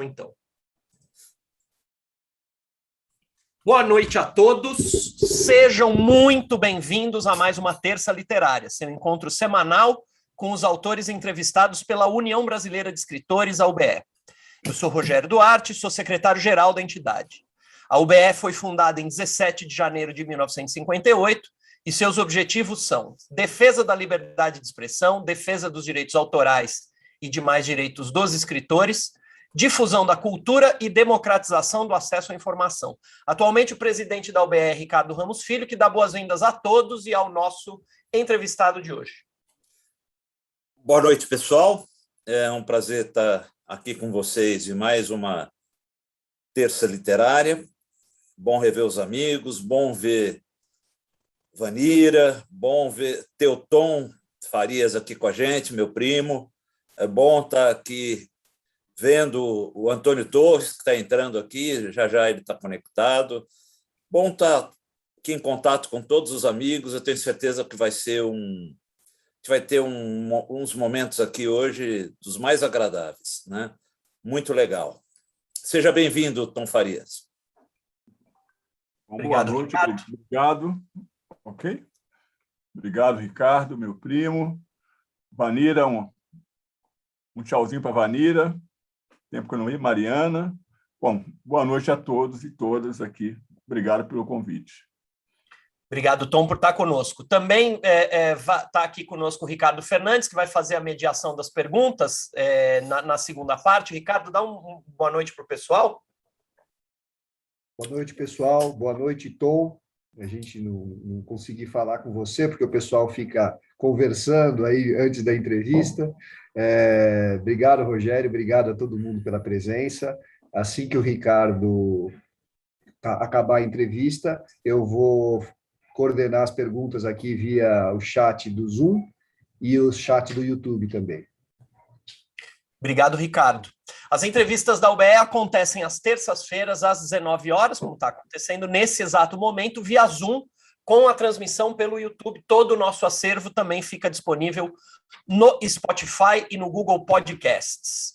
Então. Boa noite a todos, sejam muito bem-vindos a mais uma Terça Literária, seu encontro semanal com os autores entrevistados pela União Brasileira de Escritores, a UBE. Eu sou Rogério Duarte, sou secretário-geral da entidade. A UBE foi fundada em 17 de janeiro de 1958 e seus objetivos são defesa da liberdade de expressão, defesa dos direitos autorais e demais direitos dos escritores, difusão da cultura e democratização do acesso à informação. Atualmente, o presidente da UBE é Ricardo Ramos Filho, que dá boas-vindas a todos e ao nosso entrevistado de hoje. Boa noite, pessoal. É um prazer estar aqui com vocês em mais uma Terça Literária. Bom rever os amigos, bom ver Vanira, bom ver Teuton Farias aqui com a gente, meu primo. É bom estar aqui vendo o Antônio Torres, que está entrando aqui, já ele está conectado. Bom estar aqui em contato com todos os amigos, eu tenho certeza que vai ser vai ter uns momentos aqui hoje dos mais agradáveis, né? Muito legal. Seja bem-vindo, Tom Farias. Boa noite, Ricardo. Obrigado. Ok? Obrigado, Ricardo, meu primo. Vanira, um tchauzinho para Vanira. Tempo que eu não ia, Mariana. Bom, boa noite a todos e todas aqui. Obrigado pelo convite. Obrigado, Tom, por estar conosco. Também está aqui conosco o Ricardo Fernandes, que vai fazer a mediação das perguntas na segunda parte. Ricardo, dá uma boa noite para o pessoal. Boa noite, pessoal. Boa noite, Tom. A gente não consegui falar com você, porque o pessoal fica conversando aí antes da entrevista. Obrigado, Rogério. Obrigado a todo mundo pela presença. Assim que o Ricardo acabar a entrevista, eu vou coordenar as perguntas aqui via o chat do Zoom e o chat do YouTube também. Obrigado, Ricardo. As entrevistas da UBE acontecem às terças-feiras, às 19 horas, como está acontecendo nesse exato momento, via Zoom, com a transmissão pelo YouTube. Todo o nosso acervo também fica disponível no Spotify e no Google Podcasts.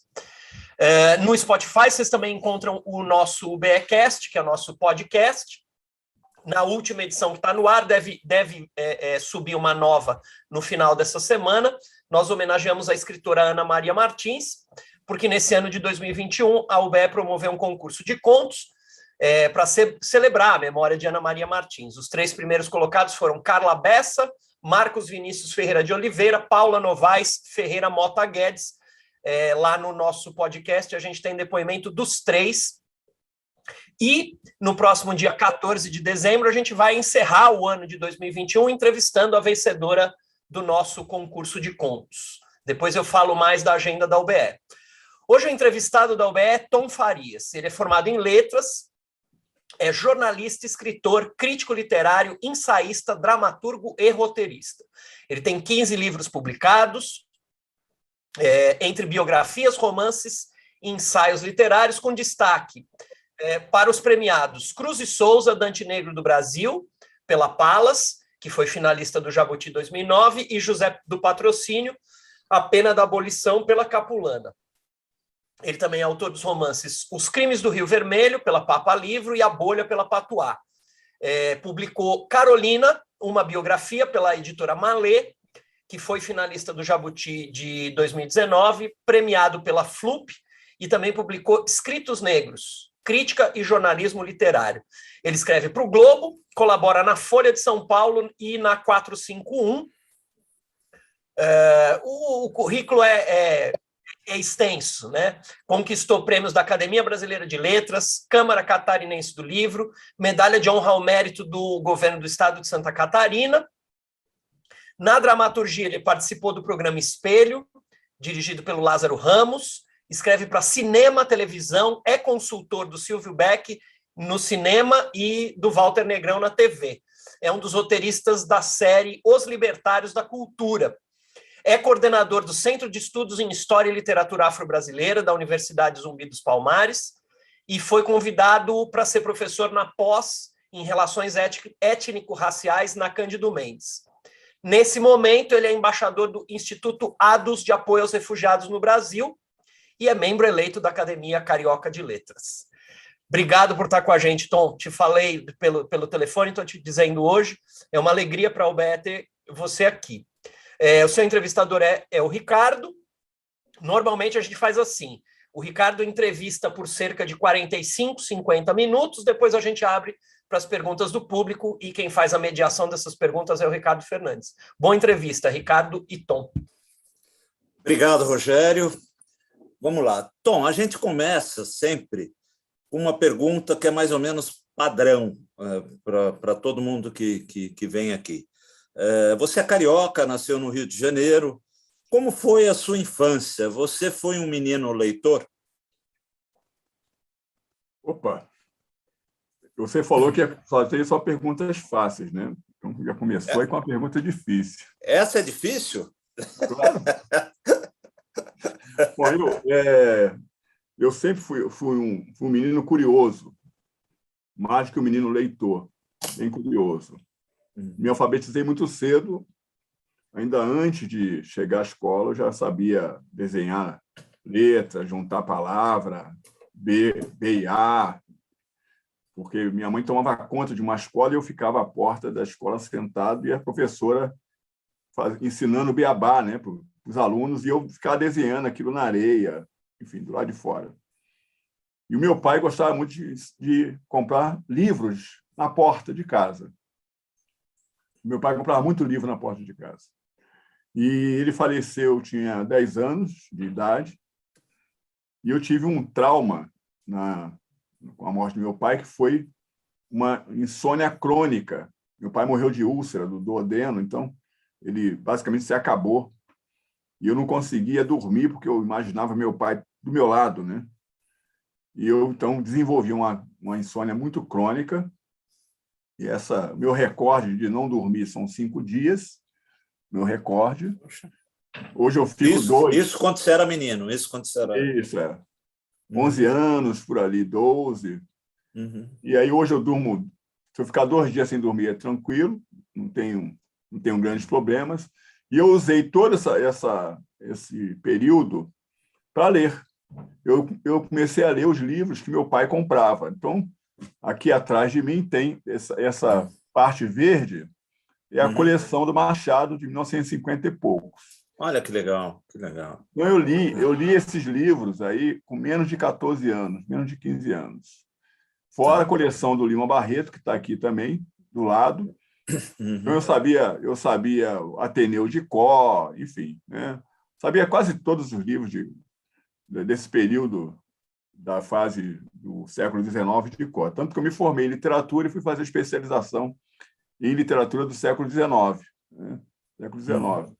No Spotify, vocês também encontram o nosso UBEcast, que é o nosso podcast. Na última edição que está no ar, deve subir uma nova no final dessa semana. Nós homenageamos a escritora Ana Maria Martins, porque nesse ano de 2021 a UBE promoveu um concurso de contos para celebrar a memória de Ana Maria Martins. Os 3 primeiros colocados foram Carla Bessa, Marcos Vinícius Ferreira de Oliveira, Paula Novaes Ferreira Mota Guedes. Lá no nosso podcast a gente tem depoimento dos 3. E no próximo dia 14 de dezembro a gente vai encerrar o ano de 2021 entrevistando a vencedora do nosso concurso de contos. Depois eu falo mais da agenda da UBE. Hoje o entrevistado da UBE é Tom Farias. Ele é formado em letras, é jornalista, escritor, crítico literário, ensaísta, dramaturgo e roteirista. Ele tem 15 livros publicados, entre biografias, romances e ensaios literários, com destaque para os premiados Cruz e Souza, Dante Negro do Brasil, pela Palas, que foi finalista do Jabuti 2009, e José do Patrocínio, A Pena da Abolição, pela Capulana. Ele também é autor dos romances Os Crimes do Rio Vermelho, pela Papa Livro, e A Bolha, pela Patuá. Publicou Carolina, uma biografia, pela editora Malê, que foi finalista do Jabuti de 2019, premiado pela FLUP, e também publicou Escritos Negros, Crítica e Jornalismo Literário. Ele escreve para o Globo, colabora na Folha de São Paulo e na 451. O currículo é extenso, né? Conquistou prêmios da Academia Brasileira de Letras, Câmara Catarinense do Livro, Medalha de Honra ao Mérito do Governo do Estado de Santa Catarina. Na dramaturgia, ele participou do programa Espelho, dirigido pelo Lázaro Ramos. Escreve para cinema, televisão, é consultor do Silvio Beck no cinema e do Walter Negrão na TV. É um dos roteiristas da série Os Libertários da Cultura. É coordenador do Centro de Estudos em História e Literatura Afro-Brasileira da Universidade Zumbi dos Palmares e foi convidado para ser professor na pós em Relações Étnico-Raciais na Cândido Mendes. Nesse momento, ele é embaixador do Instituto ADUS de Apoio aos Refugiados no Brasil e é membro eleito da Academia Carioca de Letras. Obrigado por estar com a gente, Tom. Te falei pelo telefone, estou te dizendo hoje, é uma alegria para a UBE ter você aqui. O seu entrevistador é o Ricardo. Normalmente a gente faz assim, o Ricardo entrevista por cerca de 45, 50 minutos, depois a gente abre para as perguntas do público e quem faz a mediação dessas perguntas é o Ricardo Fernandes. Boa entrevista, Ricardo e Tom. Obrigado, Rogério. Vamos lá. Tom, a gente começa sempre com uma pergunta que é mais ou menos padrão para todo mundo que vem aqui. Você é carioca, nasceu no Rio de Janeiro. Como foi a sua infância? Você foi um menino leitor? Opa! Você falou que só tem só perguntas fáceis, né? Então, já começou aí com uma pergunta difícil. Essa é difícil? Claro. Bom, eu sempre fui um menino curioso, mais que um menino leitor, bem curioso. Me alfabetizei muito cedo, ainda antes de chegar à escola, eu já sabia desenhar letra, juntar palavra, B e A, porque minha mãe tomava conta de uma escola e eu ficava à porta da escola sentado e a professora ensinando beabá, né, para os alunos, e eu ficava desenhando aquilo na areia, enfim, do lado de fora. E o meu pai gostava muito de comprar livros na porta de casa. Meu pai comprava muito livro na porta de casa. E ele faleceu, tinha 10 anos de idade, e eu tive um trauma com a morte do meu pai, que foi uma insônia crônica. Meu pai morreu de úlcera, do duodeno, então ele basicamente se acabou. E eu não conseguia dormir, porque eu imaginava meu pai do meu lado, né? E eu, então, desenvolvi uma insônia muito crônica, e meu recorde de não dormir são 5 dias, meu recorde. Hoje eu fico 2. Isso quando você era menino? Isso quando você era... Isso, 11 anos, por ali, 12. Uhum. E aí hoje eu durmo, se eu ficar 2 dias sem dormir, é tranquilo, não tenho grandes problemas. E eu usei todo esse período para ler. Eu comecei a ler os livros que meu pai comprava. Então, aqui atrás de mim tem essa parte verde, é a coleção do Machado, de 1950 e poucos. Olha que legal, que legal. Então, eu li esses livros aí com menos de 14 anos, menos de 15 anos. Fora a coleção do Lima Barreto, que está aqui também, do lado. Então, eu sabia Ateneu de cor, enfim, né? Sabia quase todos os livros desse período da fase do século XIX de cor. Tanto que eu me formei em literatura e fui fazer especialização em literatura do século XIX. Né? Século XIX.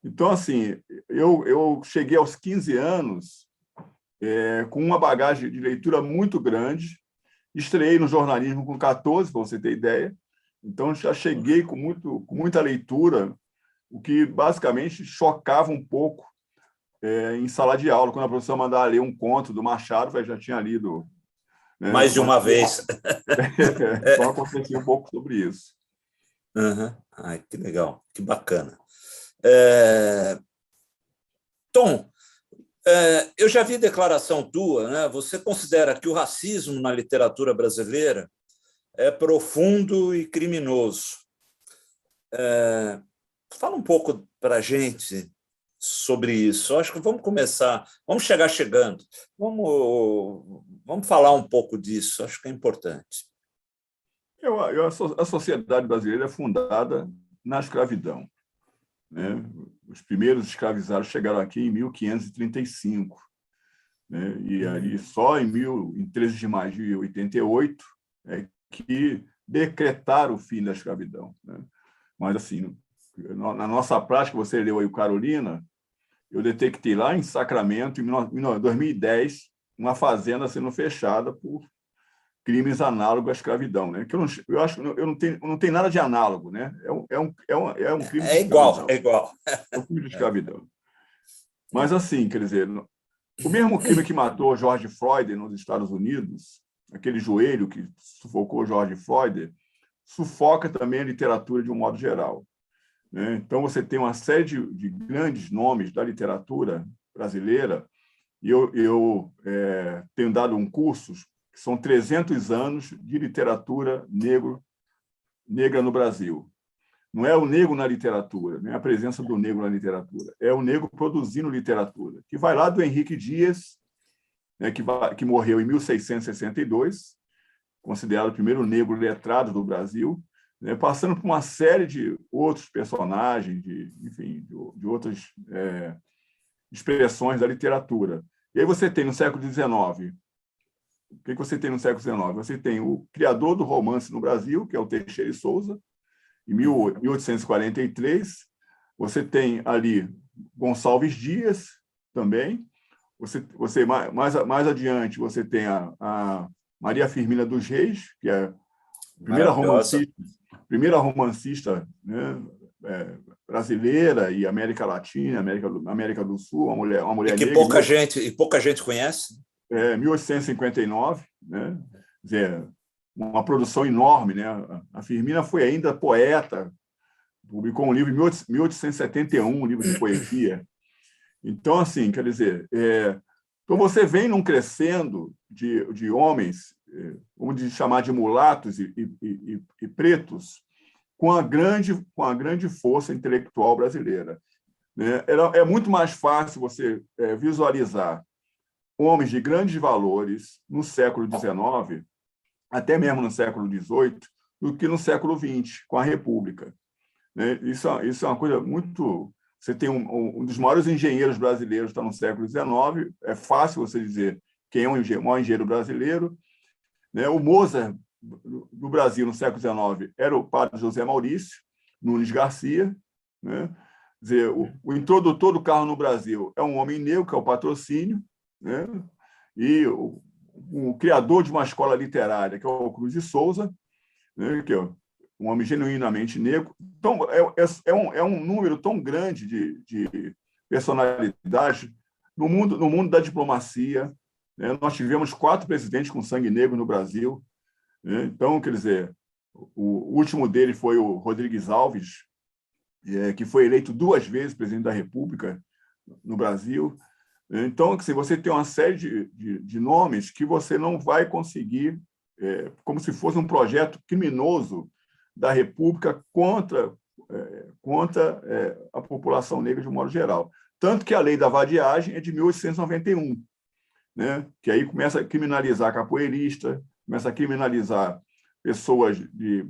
Então, assim, eu cheguei aos 15 anos com uma bagagem de leitura muito grande. Estreiei no jornalismo com 14, para você ter ideia. Então, já cheguei com muita leitura, o que basicamente chocava um pouco em sala de aula. Quando a professora mandava ler um conto do Machado, eu já tinha lido. Né, mais de uma vez. Então, acontecia um pouco sobre isso. Uhum. Ai, que legal, que bacana. Tom, eu já vi declaração tua, né? Você considera que o racismo na literatura brasileira é profundo e criminoso. Fala um pouco para a gente sobre isso. Eu acho que vamos começar, vamos chegando, vamos falar um pouco disso, acho que é importante. A sociedade brasileira é fundada na escravidão. Né? Os primeiros escravizados chegaram aqui em 1535. Né? E ali só em 13 de maio de 88 é que decretaram o fim da escravidão. Né? Mas, assim, na nossa prática, você leu aí o Carolina, eu detectei lá em Sacramento, em 2010, uma fazenda sendo fechada por crimes análogos à escravidão, né? Que eu acho que não tem nada de análogo, né? É um crime de escravidão. É igual. É um crime de escravidão. Mas, assim, quer dizer, o mesmo crime que matou George Floyd nos Estados Unidos, aquele joelho que sufocou George Floyd, sufoca também a literatura de um modo geral. Né? Então, você tem uma série de grandes nomes da literatura brasileira E eu tenho dado um curso que são 300 anos de literatura negra no Brasil. Não é o negro na literatura, nem a presença do negro na literatura, é o negro produzindo literatura, que vai lá do Henrique Dias, né, que morreu em 1662, considerado o primeiro negro letrado do Brasil, né, passando por uma série de outros personagens, enfim, de outras expressões da literatura. E aí você tem no século XIX, o que você tem no século XIX? Você tem o criador do romance no Brasil, que é o Teixeira de Souza, em 1843. Você tem ali Gonçalves Dias também. Você mais adiante, você tem a Maria Firmina dos Reis, que é a primeira romancista, né, brasileira e América Latina, América do Sul, uma mulher que negra. pouca gente conhece. 1859, né? Quer dizer, uma produção enorme, né? A Firmina foi ainda poeta, publicou um livro em 1871, um livro de poesia. Então, assim, quer dizer, então você vem num crescendo de homens, vamos chamar de mulatos e pretos, com a grande força intelectual brasileira, né? É muito mais fácil você visualizar homens de grandes valores no século XIX, até mesmo no século XVIII, do que no século XX, com a República, né? Isso é uma coisa muito... Você tem um dos maiores engenheiros brasileiros está no século XIX, é fácil você dizer quem é o maior engenheiro brasileiro, né? O Mozart do Brasil no século XIX era o padre José Maurício Nunes Garcia, né? Quer dizer, o introdutor do carro no Brasil é um homem negro, que é o Patrocínio, né? E o criador de uma escola literária, que é o Cruz de Souza, né? Que é um homem genuinamente negro. Então, é um número tão grande de personalidades no mundo da diplomacia, né? Nós tivemos 4 presidentes com sangue negro no Brasil, né? Então, quer dizer, o último dele foi o Rodrigues Alves, que foi eleito 2 vezes presidente da República no Brasil. Então, assim, você tem uma série de nomes que você não vai conseguir, como se fosse um projeto criminoso da República contra a população negra de um modo geral. Tanto que a lei da vadiagem é de 1891, né? Que aí começa a criminalizar capoeirista, começa a criminalizar pessoas de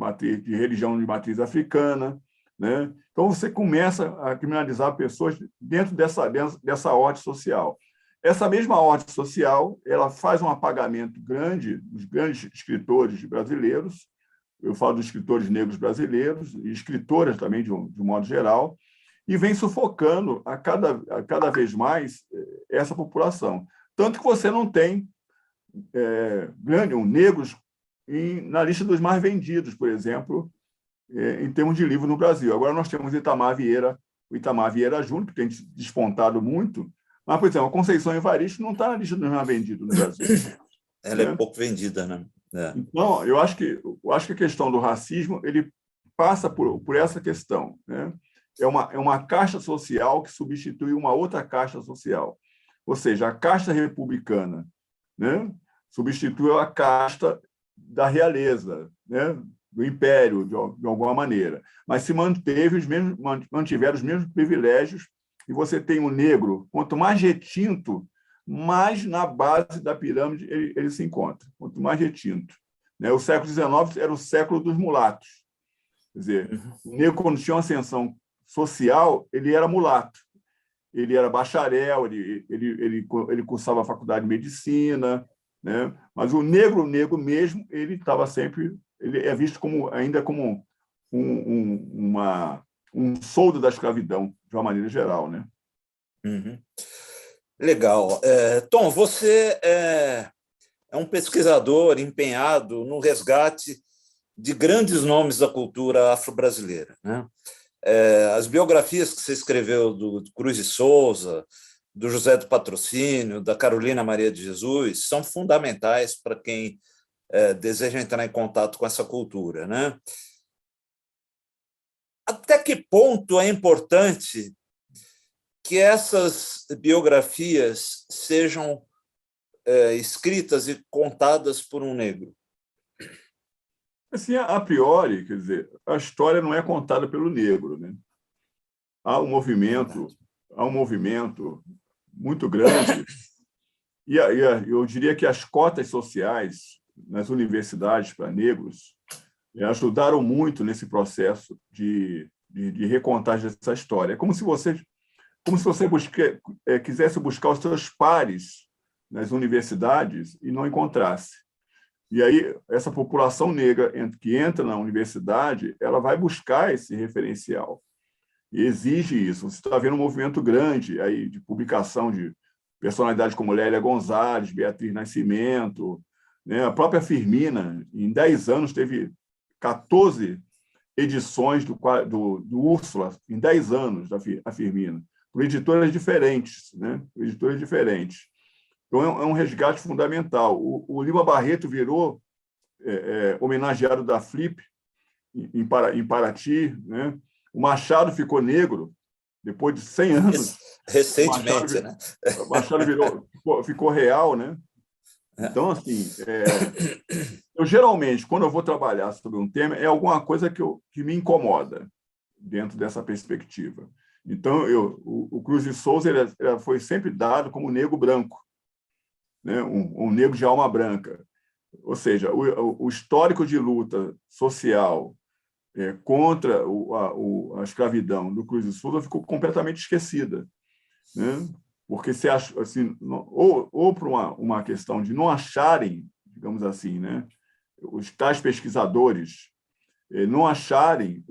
religião de matriz africana, né? Então, você começa a criminalizar pessoas dentro dessa ordem social. Essa mesma ordem social, ela faz um apagamento grande dos grandes escritores brasileiros, eu falo dos escritores negros brasileiros, e escritoras também, de um modo geral, e vem sufocando a cada vez mais essa população. Tanto que você não tem negros na lista dos mais vendidos, por exemplo, em termos de livro no Brasil. Agora nós temos Itamar Vieira, o Itamar Vieira Júnior, que tem despontado muito, mas, por exemplo, a Conceição Evaristo não está na lista dos mais vendidos no Brasil. Ela é pouco vendida, né? Então, eu acho que a questão do racismo ele passa por essa questão, né? É uma casta social que substitui uma outra casta social. Ou seja, a casta republicana, né, substituiu a casta da realeza, né, do império, de alguma maneira, mas se mantiveram os mesmos privilégios, e você tem o negro, quanto mais retinto, mais na base da pirâmide ele se encontra, quanto mais retinto, né? O século XIX era o século dos mulatos. Quer dizer, o negro, quando tinha uma ascensão social, ele era mulato, ele era bacharel, ele cursava a faculdade de medicina, né? Mas o negro mesmo, ele estava sempre... Ele é visto ainda como um soldo da escravidão, de uma maneira geral, né? Uhum. Legal. Tom, você é um pesquisador empenhado no resgate de grandes nomes da cultura afro-brasileira, né? As biografias que você escreveu do Cruz de Souza, do José do Patrocínio, da Carolina Maria de Jesus, são fundamentais para quem deseja entrar em contato com essa cultura, né? Até que ponto é importante que essas biografias sejam escritas e contadas por um negro? Assim, a priori, quer dizer, a história não é contada pelo negro, né? Há um movimento muito grande, e eu diria que as cotas sociais nas universidades para negros ajudaram muito nesse processo de recontagem dessa história. É como se você quisesse buscar os seus pares nas universidades e não encontrasse. E aí, essa população negra que entra na universidade, ela vai buscar esse referencial e exige isso. Você está vendo um movimento grande aí de publicação de personalidades como Lélia Gonzalez, Beatriz Nascimento, né? A própria Firmina, em 10 anos, teve 14 edições do Úrsula, em 10 anos, a Firmina, por editoras diferentes, né? Editoras diferentes. Então, é um resgate fundamental. O Lima Barreto virou homenageado da Flip, em Paraty, né? O Machado ficou negro, depois de 100 anos. Recentemente, né? O Machado ficou real, né? Então, assim, eu geralmente, quando eu vou trabalhar sobre um tema, é alguma coisa que me incomoda dentro dessa perspectiva. Então, o Cruz de Souza ele foi sempre dado como negro branco, né? Um negro de alma branca. Ou seja, o histórico de luta social contra a escravidão do Cruz de Souza ficou completamente esquecida, né? Porque se acha, assim, ou por uma questão de não acharem, digamos assim, né, os tais pesquisadores não acharem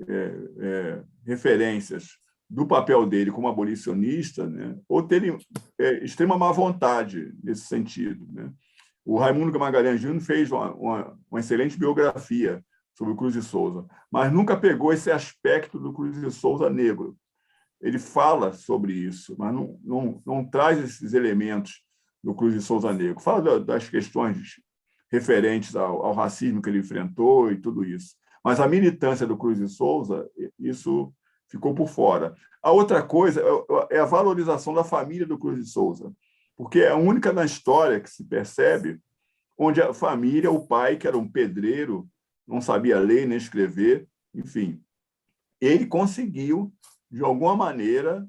referências do papel dele como abolicionista, né, ou terem extrema má vontade nesse sentido, né? O Raimundo Magalhães Júnior fez uma excelente biografia sobre o Cruz de Souza, mas nunca pegou esse aspecto do Cruz de Souza negro. Ele fala sobre isso, mas não traz esses elementos do Cruz de Souza negro. Fala das questões referentes ao racismo que ele enfrentou e tudo isso. Mas a militância do Cruz de Souza, isso ficou por fora. A outra coisa é a valorização da família do Cruz de Souza, porque é a única na história que se percebe onde a família, o pai, que era um pedreiro, não sabia ler nem escrever, enfim, ele conseguiu, de alguma maneira,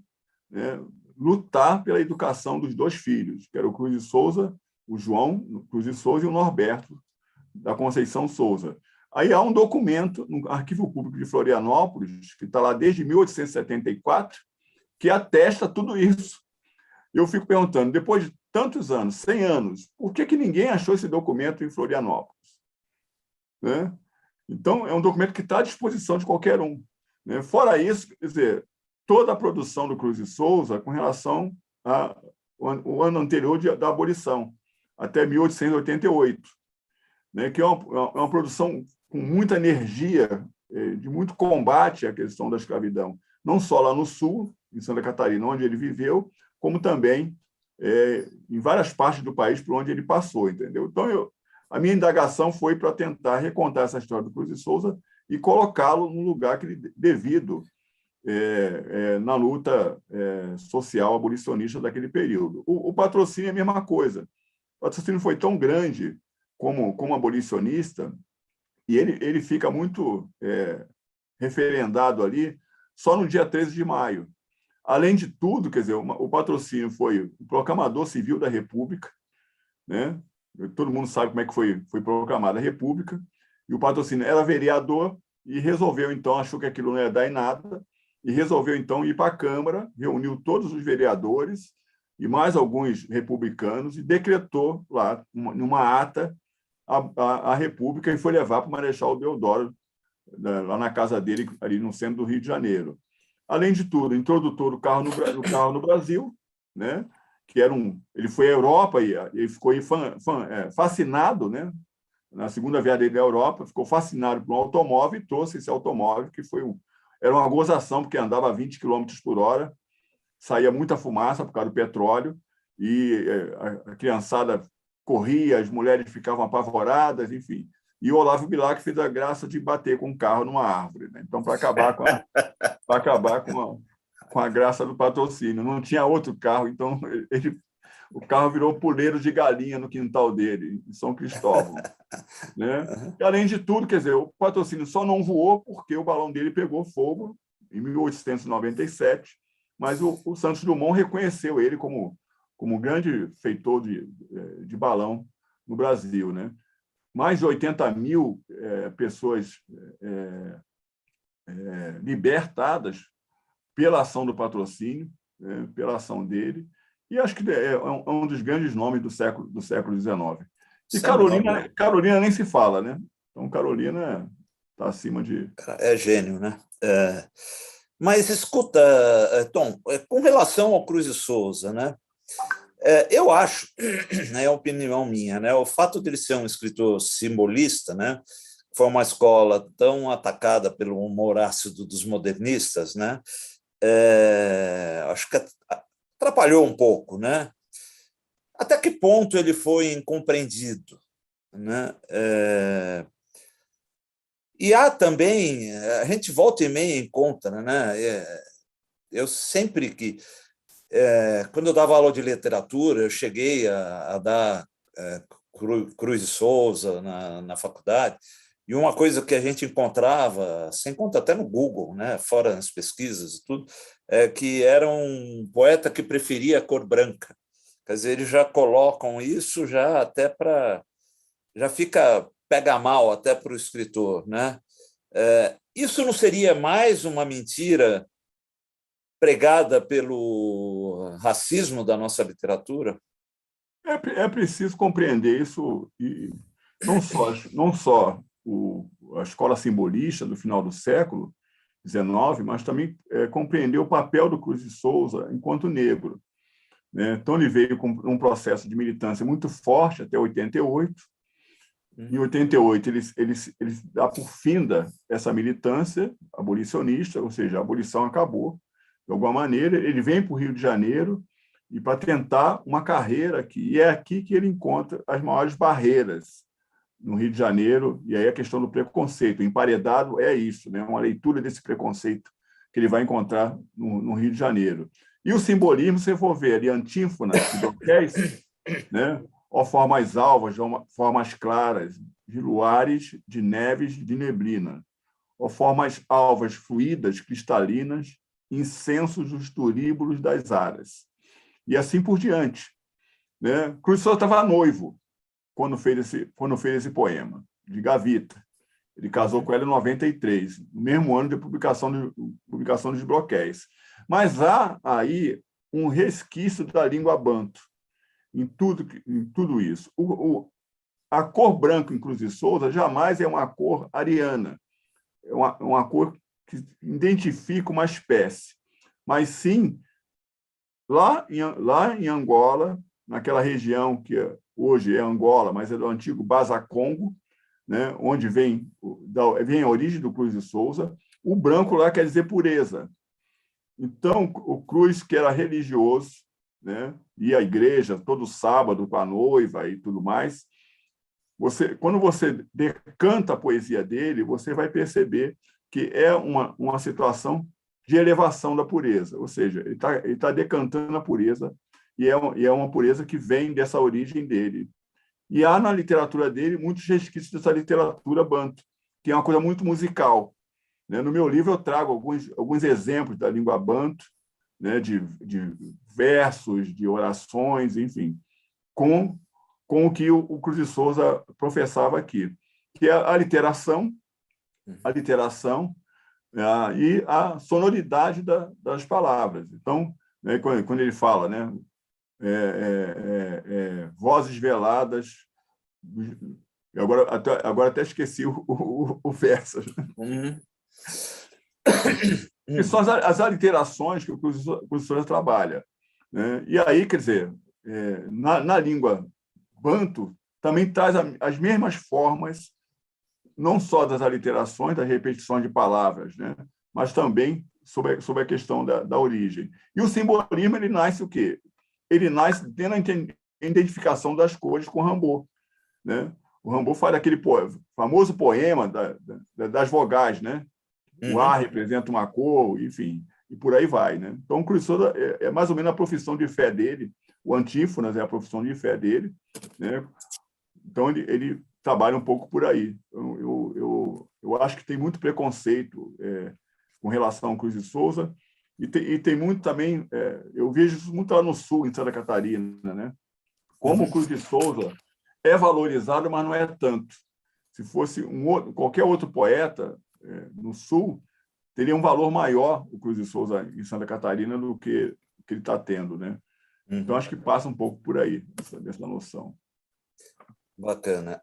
né, lutar pela educação dos 2 filhos, que era o Cruz de Souza, o João Cruz de Souza e o Norberto da Conceição Souza. Aí há um documento no Arquivo Público de Florianópolis, que está lá desde 1874, que atesta tudo isso. Eu fico perguntando, depois de tantos anos, 100 anos, por que ninguém achou esse documento em Florianópolis? Né? Então, é um documento que está à disposição de qualquer um. Né? Fora isso, quer dizer, toda a produção do Cruz de Souza com relação ao ano anterior da abolição, até 1888, né? Que é uma produção com muita energia, de muito combate à questão da escravidão, não só lá no Sul, em Santa Catarina, onde ele viveu, como também em várias partes do país por onde ele passou, entendeu? Então, a minha indagação foi para tentar recontar essa história do Cruz de Souza e colocá-lo no lugar que ele devido na luta social abolicionista daquele período. O Patrocínio é a mesma coisa. O Patrocínio foi tão grande como abolicionista e ele fica muito referendado ali só no dia 13 de maio. Além de tudo, quer dizer, o Patrocínio foi o proclamador civil da República, né? Todo mundo sabe como é que foi proclamada a República, e o Patrocínio era vereador e resolveu, então, achou que aquilo não ia dar em nada, e resolveu, então, ir para a Câmara, reuniu todos os vereadores e mais alguns republicanos e decretou lá, numa ata, a República e foi levar para o Marechal Deodoro, lá na casa dele, ali no centro do Rio de Janeiro. Além de tudo, introdutor do carro no Brasil, né? Que ele foi à Europa e ficou fascinado, né? Na segunda viagem dele à Europa, ficou fascinado por um automóvel e trouxe esse automóvel, que era uma gozação, porque andava a 20 km por hora, saía muita fumaça por causa do petróleo, e a criançada corria, as mulheres ficavam apavoradas, enfim. E o Olavo Bilac fez a graça de bater com o carro numa árvore, né? Então, para acabar com com a graça do patrocínio. Não tinha outro carro, então o carro virou puleiro de galinha no quintal dele, em São Cristóvão. Né? E, além de tudo, quer dizer, o patrocínio só não voou porque o balão dele pegou fogo em 1897, mas o Santos Dumont reconheceu ele como grande feitor de balão no Brasil. Né? Mais de 80 mil pessoas libertadas pela ação do patrocínio, pela ação dele, e acho que é um dos grandes nomes do século XIX. E Carolina nem se fala, né? Então, Carolina está acima de... É gênio, né? Mas, escuta, Tom, com relação ao Cruz e Souza, né? Eu acho, é a opinião minha, né? O fato de ele ser um escritor simbolista, né? Foi uma escola tão atacada pelo humor ácido dos modernistas, né? Acho que atrapalhou um pouco, né? Até que ponto ele foi incompreendido, né? E há também, a gente volta e meia encontra, né? Eu sempre que, quando eu dava aula de literatura, eu cheguei a dar Cruz e Souza na faculdade, e uma coisa que a gente encontrava, se encontra até no Google, né? Fora nas pesquisas e tudo, é que era um poeta que preferia a cor branca. Quer dizer, eles já colocam isso já até para... já pega mal até para o escritor, né? Isso não seria mais uma mentira pregada pelo racismo da nossa literatura? É preciso compreender isso, e não só a escola simbolista do final do século XIX, mas também compreender o papel do Cruz de Souza enquanto negro. Né? Então, ele veio com um processo de militância muito forte até 88. Em 88, ele dá por finda essa militância abolicionista, ou seja, a abolição acabou. De alguma maneira, ele vem para o Rio de Janeiro e para tentar uma carreira aqui. E é aqui que ele encontra as maiores barreiras no Rio de Janeiro, e aí a questão do preconceito. O emparedado é isso, né? Uma leitura desse preconceito que ele vai encontrar no Rio de Janeiro. E o simbolismo, se você for ver ali, antífona de broquéis, né? Ó, formas alvas, formas claras, de luares, de neves, de neblina. Ó, formas alvas, fluídas, cristalinas, incensos dos turíbulos das aras. E assim por diante. Né? Cruz Souza estava noivo quando fez esse poema, de Gavita. Ele casou com ela em 93, no mesmo ano de publicação dos broquéis. Mas há aí um resquício da língua banto em tudo isso. A cor branca em Cruz de Souza jamais é uma cor ariana, é uma cor que identifica uma espécie, mas sim, lá em Angola, naquela região que hoje é Angola, mas é do antigo Baza-Congo, né, onde vem a origem do Cruz de Souza, o branco lá quer dizer pureza. Então, o Cruz, que era religioso, né, ia à igreja todo sábado com a noiva e tudo mais, quando você decanta a poesia dele, você vai perceber que é uma situação de elevação da pureza, ou seja, ele tá decantando a pureza, e é uma pureza que vem dessa origem dele. E há na literatura dele muitos resquícios dessa literatura banto, que é uma coisa muito musical. Né? No meu livro eu trago alguns exemplos da língua banto, né? de versos, de orações, enfim, com o que o Cruz de Souza professava aqui, que é a literação e a sonoridade das palavras. Então, né, quando ele fala, né, vozes veladas, agora até esqueci o verso. Que são as aliterações que o Cruz de Souza trabalha. Né? E aí, quer dizer, na língua banto, também traz as mesmas formas, não só das aliterações, das repetições de palavras, né? Mas também sobre a questão da origem. E o simbolismo, ele nasce o quê? Ele nasce tendo a identificação das cores com Rimbaud. Né? O Rimbaud faz aquele famoso poema das vogais, né? O A representa uma cor, enfim. e por aí vai, né? Então, o Cruz de Souza é mais ou menos a profissão de fé dele, o antífonas é a profissão de fé dele, né? Então, ele trabalha um pouco por aí. Eu acho que tem muito preconceito com relação ao Cruz de Souza, e tem muito também, eu vejo isso muito lá no Sul, em Santa Catarina, né? Como o Cruz de Souza é valorizado, mas não é tanto. Se fosse qualquer outro poeta no Sul, teria um valor maior o Cruz de Souza em Santa Catarina do que ele está tendo, né? Então, acho que passa um pouco por aí, dessa noção. Bacana.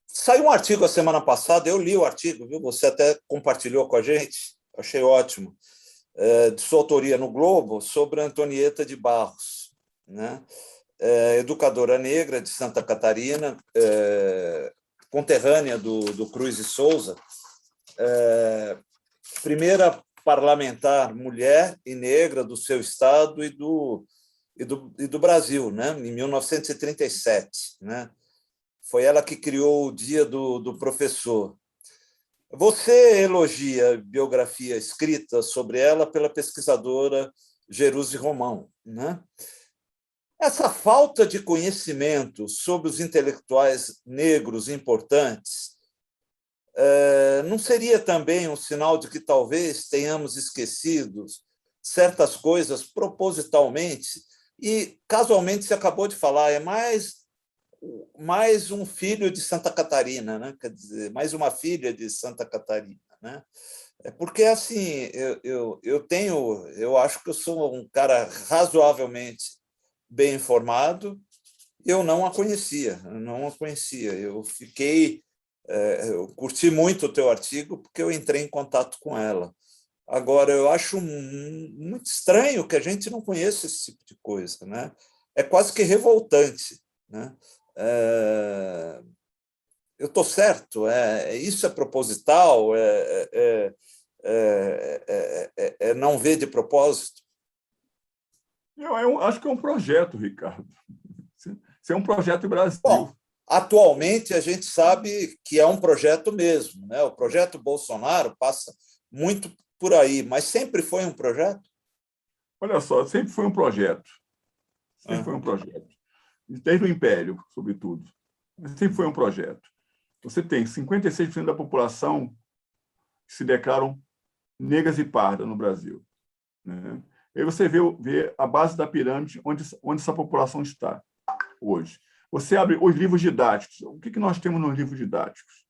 Saiu um artigo a semana passada, eu li o artigo, viu? Você até compartilhou com a gente, achei ótimo, de sua autoria no Globo, sobre a Antonieta de Barros, né? Educadora negra de Santa Catarina, conterrânea do Cruz de Souza, primeira parlamentar mulher e negra do seu estado e do Brasil, né? Em 1937, né? Foi ela que criou o Dia do Professor. Você elogia a biografia escrita sobre ela pela pesquisadora Jerusi Romão, né? Essa falta de conhecimento sobre os intelectuais negros importantes não seria também um sinal de que talvez tenhamos esquecido certas coisas propositalmente? E, casualmente, você acabou de falar, é mais um filho de Santa Catarina, né? Quer dizer, mais uma filha de Santa Catarina, né? Porque, assim, eu acho que eu sou um cara razoavelmente bem informado, eu não a conhecia. Eu curti muito o teu artigo porque eu entrei em contato com ela. Agora, eu acho muito estranho que a gente não conheça esse tipo de coisa, né? É quase que revoltante, né? Eu estou certo? Isso é proposital? Não ver de propósito? Eu acho que é um projeto, Ricardo. Isso é um projeto Brasil. Bom, atualmente, a gente sabe que é um projeto mesmo, né? O projeto Bolsonaro passa muito por aí, mas sempre foi um projeto? Olha só, sempre foi um projeto. Sempre foi um projeto. Desde o Império, sobretudo. Sempre foi um projeto. Você tem 56% da população que se declaram negras e pardas no Brasil, né? Aí você vê a base da pirâmide onde essa população está hoje. Você abre os livros didáticos. O que nós temos nos livros didáticos?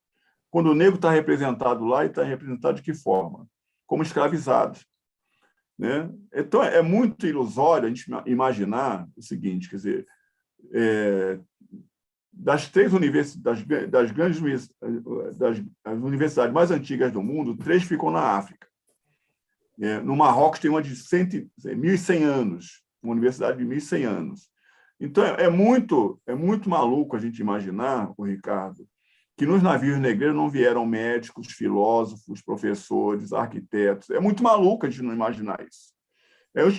Quando o negro está representado lá, ele está representado de que forma? Como escravizado, né? Então, é muito ilusório a gente imaginar o seguinte, quer dizer, das três universidades, das universidades mais antigas do mundo, 3 ficam na África. No Marrocos tem uma de 1.100 anos, uma universidade de 1.100 anos. Então, é muito maluco a gente imaginar, o Ricardo, que nos navios negreiros não vieram médicos, filósofos, professores, arquitetos. É muito maluco a gente não imaginar isso.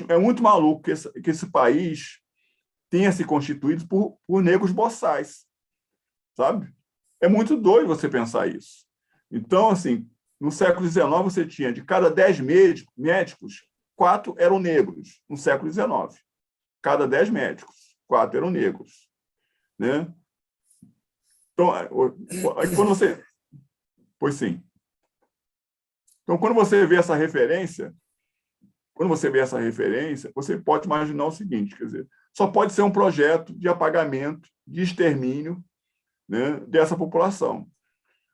É muito maluco que esse país tenha se constituído por negros boçais, sabe? É muito doido você pensar isso. Então, assim, no século XIX, você tinha de cada 10 médicos, 4 eram negros, no século XIX. Cada 10 médicos, 4 eram negros, né? Então, quando você... Pois sim. Então, quando você vê essa referência, você pode imaginar o seguinte, quer dizer, só pode ser um projeto de apagamento, de extermínio, né, dessa população.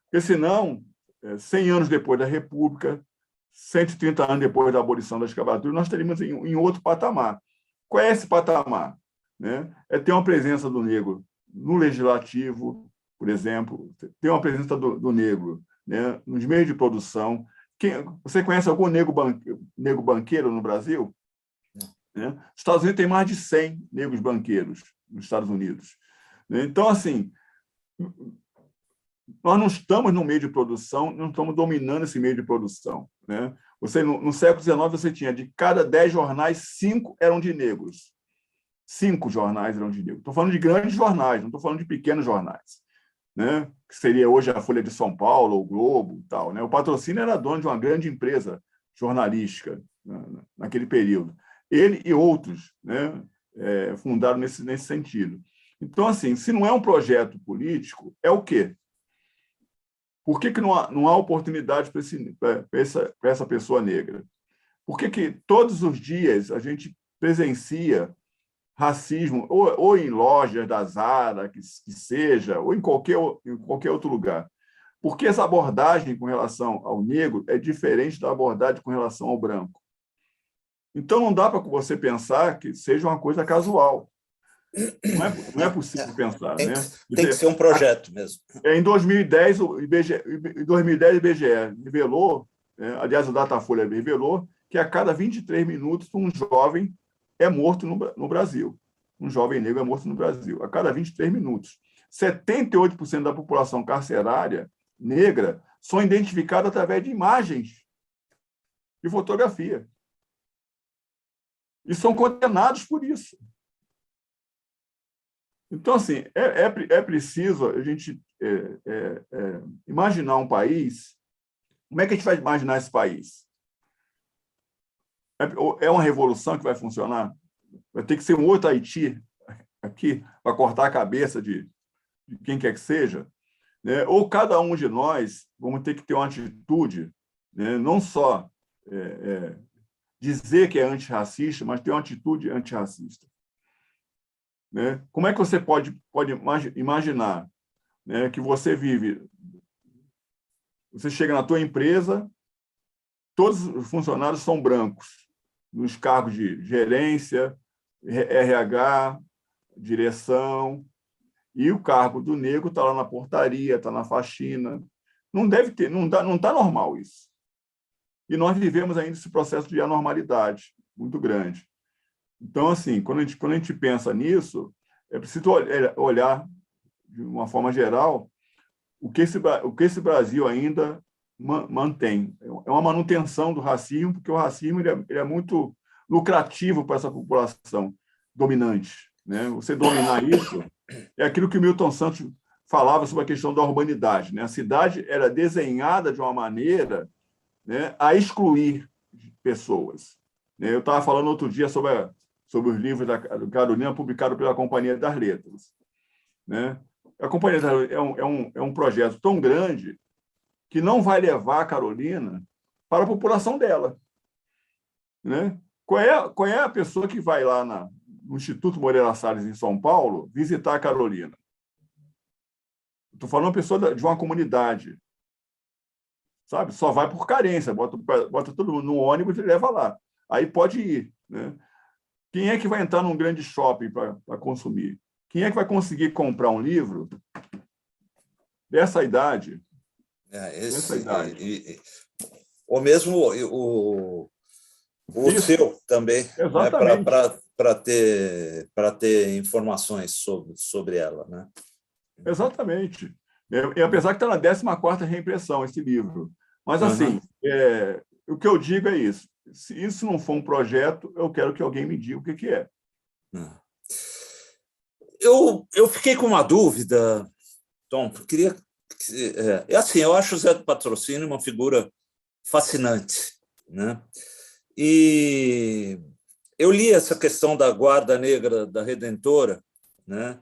Porque, senão, 100 anos depois da República, 130 anos depois da abolição da escravatura, nós estaríamos em outro patamar. Qual é esse patamar? Né? É ter uma presença do negro no legislativo, por exemplo, ter uma presença do negro, né, nos meios de produção. Você conhece algum negro banqueiro no Brasil? Né? Os Estados Unidos tem mais de 100 negros banqueiros nos Estados Unidos. Então, assim, nós não estamos no meio de produção, não estamos dominando esse meio de produção, né? No século XIX, você tinha de cada 10 jornais, 5 eram de negros. 5 jornais eram de negros. Estou falando de grandes jornais, não estou falando de pequenos jornais, né? Que seria hoje a Folha de São Paulo, o Globo e tal, né? O Patrocínio era dono de uma grande empresa jornalística naquele período. Ele e outros, né, fundaram nesse sentido. Então, assim, se não é um projeto político, é o quê? Por que não há oportunidade para essa pessoa negra? Por que todos os dias a gente presencia racismo, ou em lojas da Zara, que seja, ou em qualquer outro lugar? Porque essa abordagem com relação ao negro é diferente da abordagem com relação ao branco. Então, não dá para você pensar que seja uma coisa casual. Não é possível pensar. Tem que ser um projeto mesmo. Em 2010, o IBGE revelou, aliás, o Datafolha revelou, que a cada 23 minutos um jovem é morto no Brasil. Um jovem negro é morto no Brasil, a cada 23 minutos. 78% da população carcerária negra são identificadas através de imagens de fotografia. E são condenados por isso. Então, assim, é preciso a gente imaginar um país. Como é que a gente vai imaginar esse país? É uma revolução que vai funcionar? Vai ter que ser um outro Haiti aqui para cortar a cabeça de quem quer que seja? Né? Ou cada um de nós vamos ter que ter uma atitude, né? Não só dizer que é antirracista, mas ter uma atitude antirracista. Né? Como é que você pode imaginar, né, que você chega na tua empresa, todos os funcionários são brancos, nos cargos de gerência, RH, direção, e o cargo do negro está lá na portaria, está na faxina. Não deve ter, não está normal isso. E nós vivemos ainda esse processo de anormalidade muito grande. Então, assim, quando a gente pensa nisso, é preciso olhar, de uma forma geral, o que esse Brasil ainda mantém. É uma manutenção do racismo, porque o racismo ele é muito lucrativo para essa população dominante. Né? Você dominar isso é aquilo que o Milton Santos falava sobre a questão da urbanidade. Né? A cidade era desenhada de uma maneira, né, a excluir pessoas. Eu estava falando outro dia sobre os livros da Carolina publicados pela Companhia das Letras. Né? A Companhia das Letras é um projeto tão grande que não vai levar a Carolina para a população dela. Né? Qual é a pessoa que vai lá no Instituto Moreira Salles, em São Paulo, visitar a Carolina? Estou falando uma pessoa de uma comunidade. Sabe? Só vai por carência, bota todo mundo no ônibus e leva lá. Aí pode ir. Né? Quem é que vai entrar num grande shopping para consumir? Quem é que vai conseguir comprar um livro dessa idade? Ou mesmo o seu também, né? Para ter informações sobre ela. Né? Exatamente. E apesar que está na 14ª reimpressão esse livro. Mas, assim, o que eu digo é isso. Se isso não for um projeto, eu quero que alguém me diga o que é. Eu fiquei com uma dúvida, Tom. Queria... assim, eu acho o Zé do Patrocínio uma figura fascinante. Né? E eu li essa questão da Guarda Negra da Redentora, né?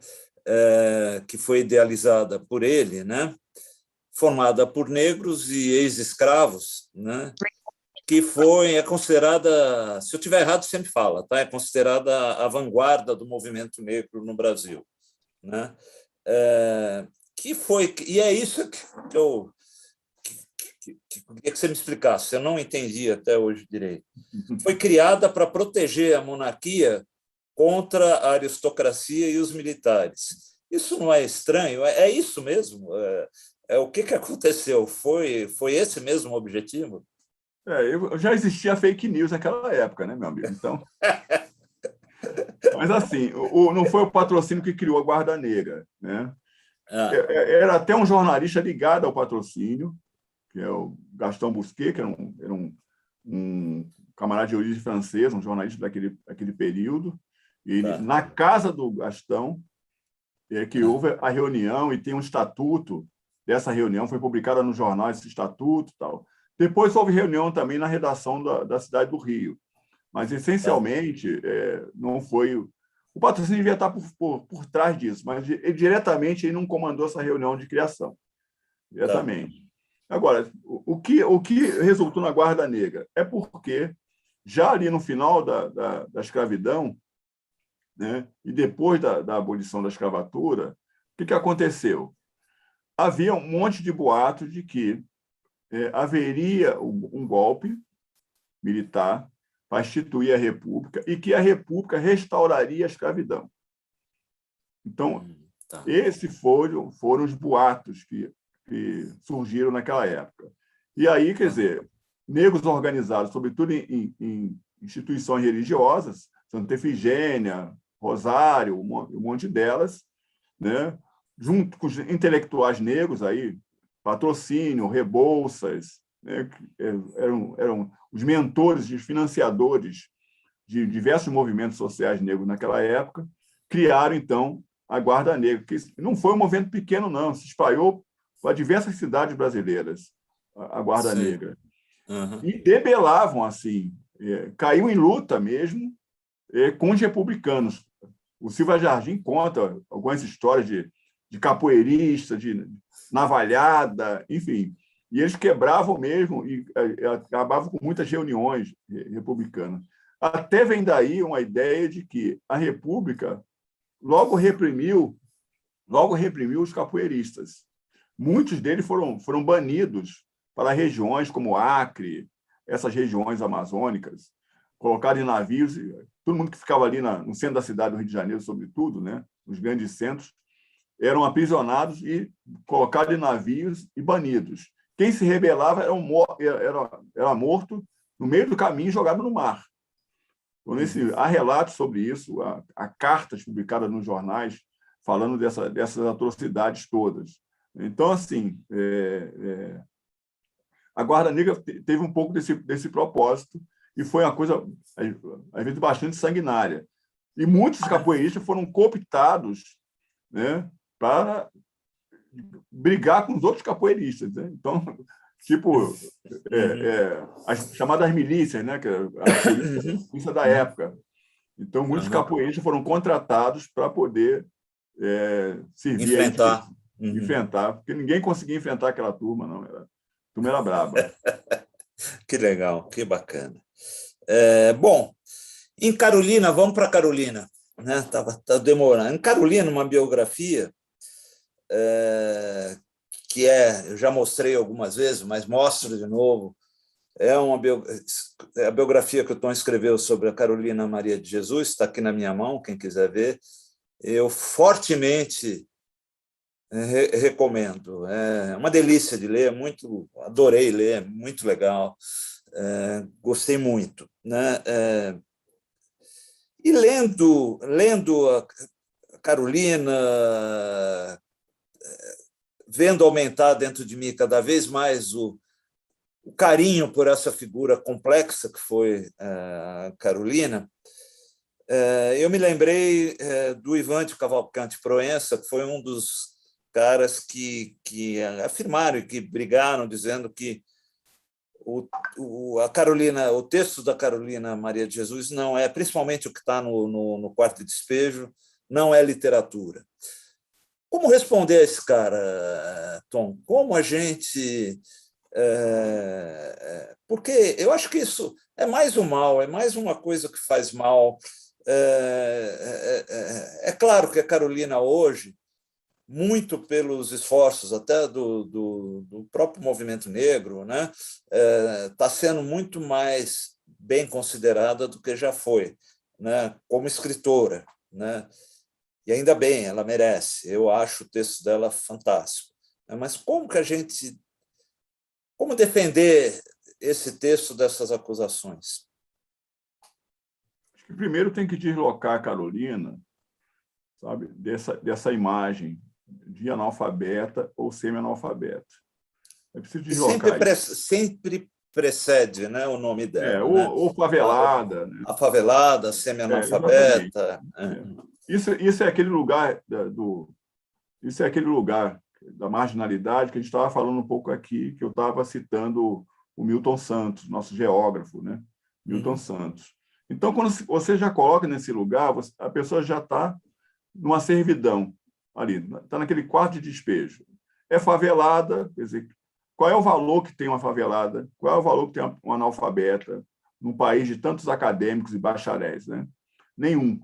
Que foi idealizada por ele, né? Formada por negros e ex-escravos, né? Que é considerada, se eu estiver errado, sempre fala, tá? É considerada a vanguarda do movimento negro no Brasil. Né? E é isso que eu queria que você me explicasse, eu não entendi até hoje direito. Foi criada para proteger a monarquia contra a aristocracia e os militares. Isso não é estranho? É isso mesmo? O que aconteceu? Foi esse mesmo o objetivo? Já existia fake news naquela época, né, meu amigo? Então... Mas, assim, não foi o Patrocínio que criou a Guarda Negra. Né? Era até um jornalista ligado ao Patrocínio, que é o Gaston Busquet, que era um camarada de origem francesa, um jornalista daquele período. E na casa do Gaston, que houve a reunião e tem um estatuto dessa reunião, foi publicada no jornal esse estatuto e tal. Depois houve reunião também na redação da cidade do Rio, mas, essencialmente, não foi... O patrocínio devia estar por trás disso, mas diretamente ele não comandou essa reunião de criação, diretamente. Agora, o que resultou na Guarda Negra é porque, já ali no final da escravidão, né, e depois da abolição da escravatura, o que aconteceu? Havia um monte de boatos de que haveria um golpe militar para instituir a República e que a República restauraria a escravidão. Então, esses foram os boatos que surgiram naquela época. E aí, quer dizer, negros organizados, sobretudo em instituições religiosas, Santa Efigênia, Rosário, um monte delas, né, junto com os intelectuais negros, aí, Patrocínio, Rebouças, né, que eram os mentores e financiadores de diversos movimentos sociais negros naquela época, criaram, então, a Guarda Negra, que não foi um movimento pequeno, não, se espalhou para diversas cidades brasileiras, a Guarda Sim. Negra. E debelavam, assim, caiu em luta mesmo com os republicanos. O Silva Jardim conta algumas histórias de capoeirista, de navalhada, enfim. E eles quebravam mesmo e acabavam com muitas reuniões republicanas. Até vem daí uma ideia de que a República logo reprimiu os capoeiristas. Muitos deles foram banidos para regiões como Acre, essas regiões amazônicas, colocados em navios. Todo mundo que ficava ali no centro da cidade do Rio de Janeiro, sobretudo, né, nos grandes centros, eram aprisionados e colocados em navios e banidos. Quem se rebelava era morto no meio do caminho, jogado no mar. Então, há relatos sobre isso, há cartas publicadas nos jornais falando dessas atrocidades todas. Então, assim, a Guarda Negra teve um pouco desse propósito e foi uma coisa, às vezes, bastante sanguinária. E muitos capoeiristas foram cooptados, né, para brigar com os outros capoeiristas, né? Então, tipo, as chamadas milícias, né, que a polícia da época. Então, muitos capoeiristas foram contratados para poder servir enfrentar, porque ninguém conseguia enfrentar aquela turma, não. A turma era braba. Que legal, que bacana. Bom, em Carolina, vamos para Carolina, né? Tá demorando. Em Carolina, uma biografia que eu já mostrei algumas vezes, mas mostro de novo. É a biografia que o Tom escreveu sobre a Carolina Maria de Jesus, está aqui na minha mão, quem quiser ver. Eu fortemente recomendo. É uma delícia de ler, adorei ler, muito legal, gostei muito, né? E lendo a Carolina, vendo aumentar dentro de mim cada vez mais o carinho por essa figura complexa que foi a Carolina, eu me lembrei do Ivan de Cavalcante Proença, que foi um dos caras que afirmaram e que brigaram, dizendo que o texto da Carolina Maria de Jesus não é, principalmente o que está no Quarto de Despejo, não é literatura. Como responder a esse cara, Tom? Como a gente... porque eu acho que isso é mais um mal, é mais uma coisa que faz mal. É claro que a Carolina hoje, muito pelos esforços até do próprio movimento negro, né, está sendo muito mais bem considerada do que já foi, né, como escritora, né, e ainda bem, ela merece. Eu acho o texto dela fantástico. Mas como defender esse texto dessas acusações? Acho que primeiro tem que deslocar a Carolina, sabe, dessa imagem de analfabeta ou semi-analfabeta. É preciso deslocar sempre precede, né, o nome dela. Ou favelada. Né? A favelada, a semi-analfabeta. Isso é aquele lugar da marginalidade que a gente estava falando um pouco aqui, que eu estava citando o Milton Santos, nosso geógrafo, né? Milton Santos. Então, quando você já coloca nesse lugar, a pessoa já está numa servidão ali, está naquele quarto de despejo. É favelada, quer dizer, qual é o valor que tem uma favelada? Qual é o valor que tem uma analfabeta num país de tantos acadêmicos e bacharéis, né? Nenhum.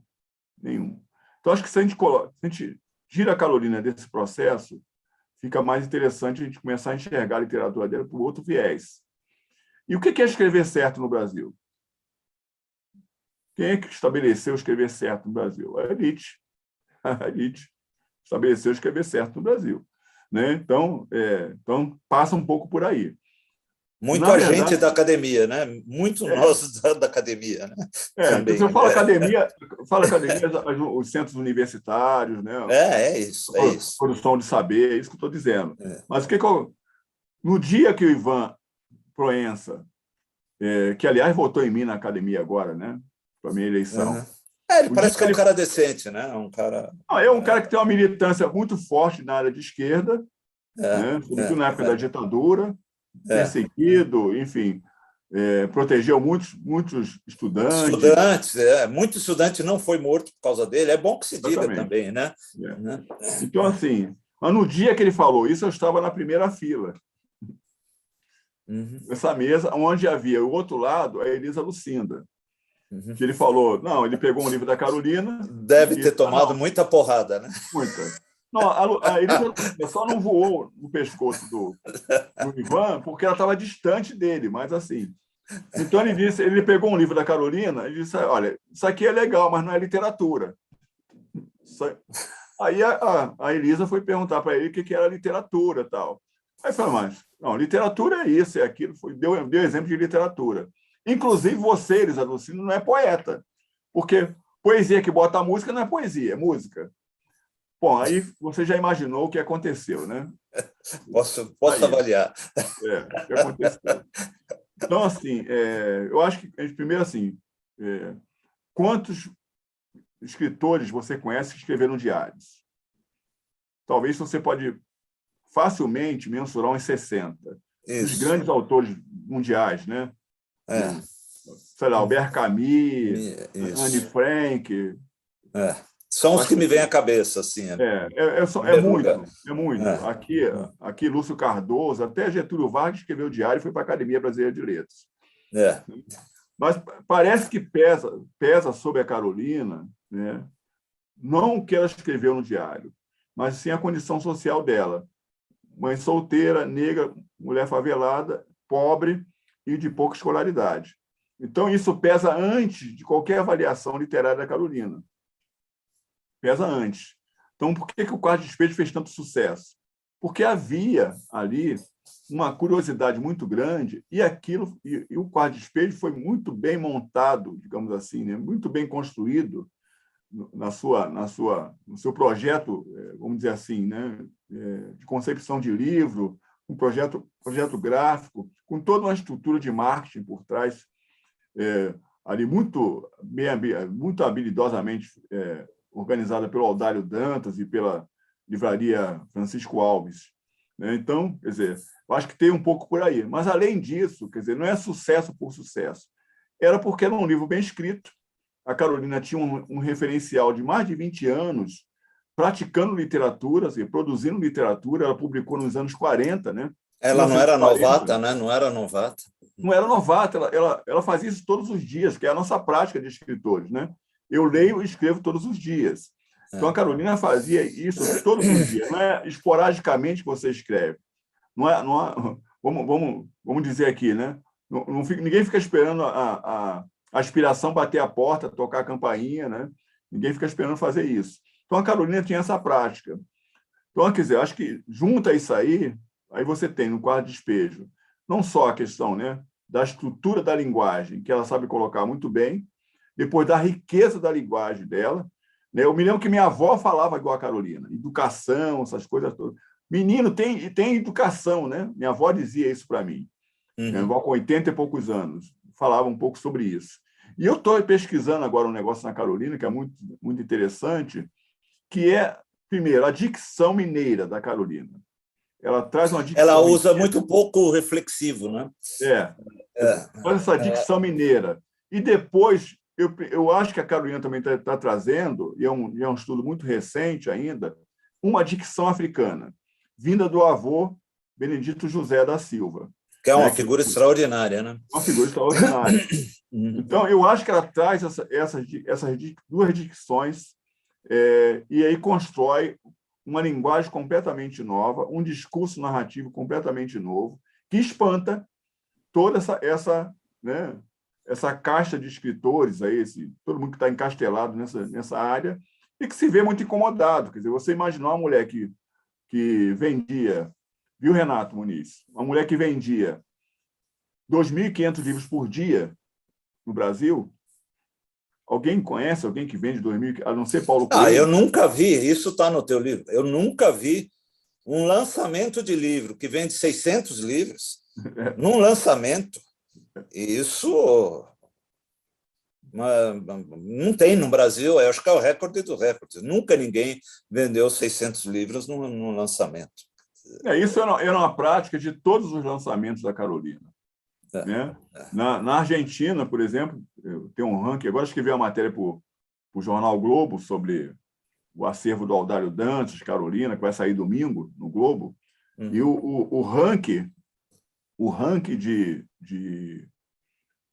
Então, acho que se a gente gira a Carolina desse processo, fica mais interessante a gente começar a enxergar a literatura dela por outro viés. E o que é escrever certo no Brasil? Quem é que estabeleceu escrever certo no Brasil? A elite. A elite estabeleceu escrever certo no Brasil. Né? Então, passa um pouco por aí. Muito agente da academia, né? Muito nós da academia, né? Também. Então, você fala academia, os centros universitários, né? É isso. Produção de saber, é isso que eu estou dizendo. Mas no dia que o Ivan Proença, que, aliás, votou em mim na academia agora, né? Para a minha eleição. Ele parece que é um cara decente, né? É um cara que tem uma militância muito forte na área de esquerda, né? Sobretudo na época da ditadura, perseguido, enfim, protegeu muitos estudantes. Muito estudante não foi morto por causa dele. É bom que se diga também, né? Então, assim, mas no dia que ele falou isso, eu estava na primeira fila. Essa mesa, onde havia o outro lado, a Elisa Lucinda. Que ele falou, não, ele pegou um livro da Carolina... Deve ter tomado muita porrada, né? Muita. Não, a Elisa só não voou no pescoço do Ivan porque ela estava distante dele, mas assim... Então ele pegou um livro da Carolina e disse, olha, isso aqui é legal, mas não é literatura. Aí a Elisa foi perguntar para ele o que era literatura e tal. Aí falou, mas não, literatura é isso, é aquilo, deu exemplo de literatura. Inclusive, você, Elisa Lucino, não é poeta, porque poesia que bota a música não é poesia, é música. Bom, aí você já imaginou o que aconteceu, né? Posso avaliar. O que aconteceu. Então, assim, eu acho que, primeiro, assim, quantos escritores você conhece que escreveram diários? Talvez você pode facilmente mensurar uns 60. Os grandes autores mundiais, né? Sei lá, Albert Camus, Anne Frank. São os que me vêm à cabeça, assim. É muito. Aqui, Lúcio Cardoso, até Getúlio Vargas escreveu diário e foi para a Academia Brasileira de Letras. Mas parece que pesa sobre a Carolina, né? Não o que ela escreveu no diário, mas sim a condição social dela. Mãe solteira, negra, mulher favelada, pobre e de pouca escolaridade. Então, isso pesa antes de qualquer avaliação literária da Carolina. Pesa antes. Então, por que o Quarto de Despejo fez tanto sucesso? Porque havia ali uma curiosidade muito grande e o Quarto de Despejo foi muito bem montado, digamos assim, né? Muito bem construído no seu projeto, vamos dizer assim, né? De concepção de livro, um projeto gráfico, com toda uma estrutura de marketing por trás, ali muito habilidosamente organizada pelo Aldário Dantas e pela livraria Francisco Alves. Então, quer dizer, eu acho que tem um pouco por aí. Mas, além disso, quer dizer, não é sucesso por sucesso. Era porque era um livro bem escrito. A Carolina tinha um referencial de mais de 20 anos praticando literatura, assim, produzindo literatura. Ela publicou nos anos 40, né? Ela não era novata, né? Não era novata. Não era novata. Ela fazia isso todos os dias, que é a nossa prática de escritores, né? Eu leio e escrevo todos os dias. Então, a Carolina fazia isso todos os dias. Não é esporadicamente que você escreve. Não é, vamos dizer aqui, né? Ninguém fica esperando a aspiração bater a porta, tocar a campainha, né? Ninguém fica esperando fazer isso. Então, a Carolina tinha essa prática. Então, quer dizer, acho que junta isso aí você tem no Quarto de Despejo não só a questão, né, da estrutura da linguagem, que ela sabe colocar muito bem, depois da riqueza da linguagem dela. Né? Eu me lembro que minha avó falava igual a Carolina, educação, essas coisas todas. Menino, tem educação, né? Minha avó dizia isso para mim. Minha avó, com 80 e poucos anos, falava um pouco sobre isso. E eu estou pesquisando agora um negócio na Carolina, que é muito, muito interessante, que é, primeiro, a dicção mineira da Carolina. ela traz uma dicção. Ela usa muito pouco reflexivo, né? Faz essa dicção mineira. E depois, eu acho que a Carolina também está trazendo, e é um estudo muito recente ainda, uma dicção africana, vinda do avô Benedito José da Silva. Que é uma figura extraordinária, né? Uma figura extraordinária. Então, eu acho que ela traz essas duas dicções e aí constrói uma linguagem completamente nova, um discurso narrativo completamente novo, que espanta toda essa caixa de escritores, aí, todo mundo que está encastelado nessa área, e que se vê muito incomodado. Quer dizer, você imaginar uma mulher que vendia, viu, Renato Muniz? Uma mulher que vendia 2.500 livros por dia no Brasil. Alguém conhece alguém que vende 2.000, a não ser Paulo Coelho? Eu nunca vi, isso está no teu livro, eu nunca vi um lançamento de livro que vende 600 livros num lançamento. Isso não tem no Brasil, eu acho que é o recorde dos recordes. Nunca ninguém vendeu 600 livros num lançamento. Isso era uma prática de todos os lançamentos da Carolina. Né? Na Argentina, por exemplo, tem um ranking, agora escrevi uma matéria para o Jornal Globo sobre o acervo do Audálio Dantas, Carolina, que vai sair domingo no Globo, e o ranking de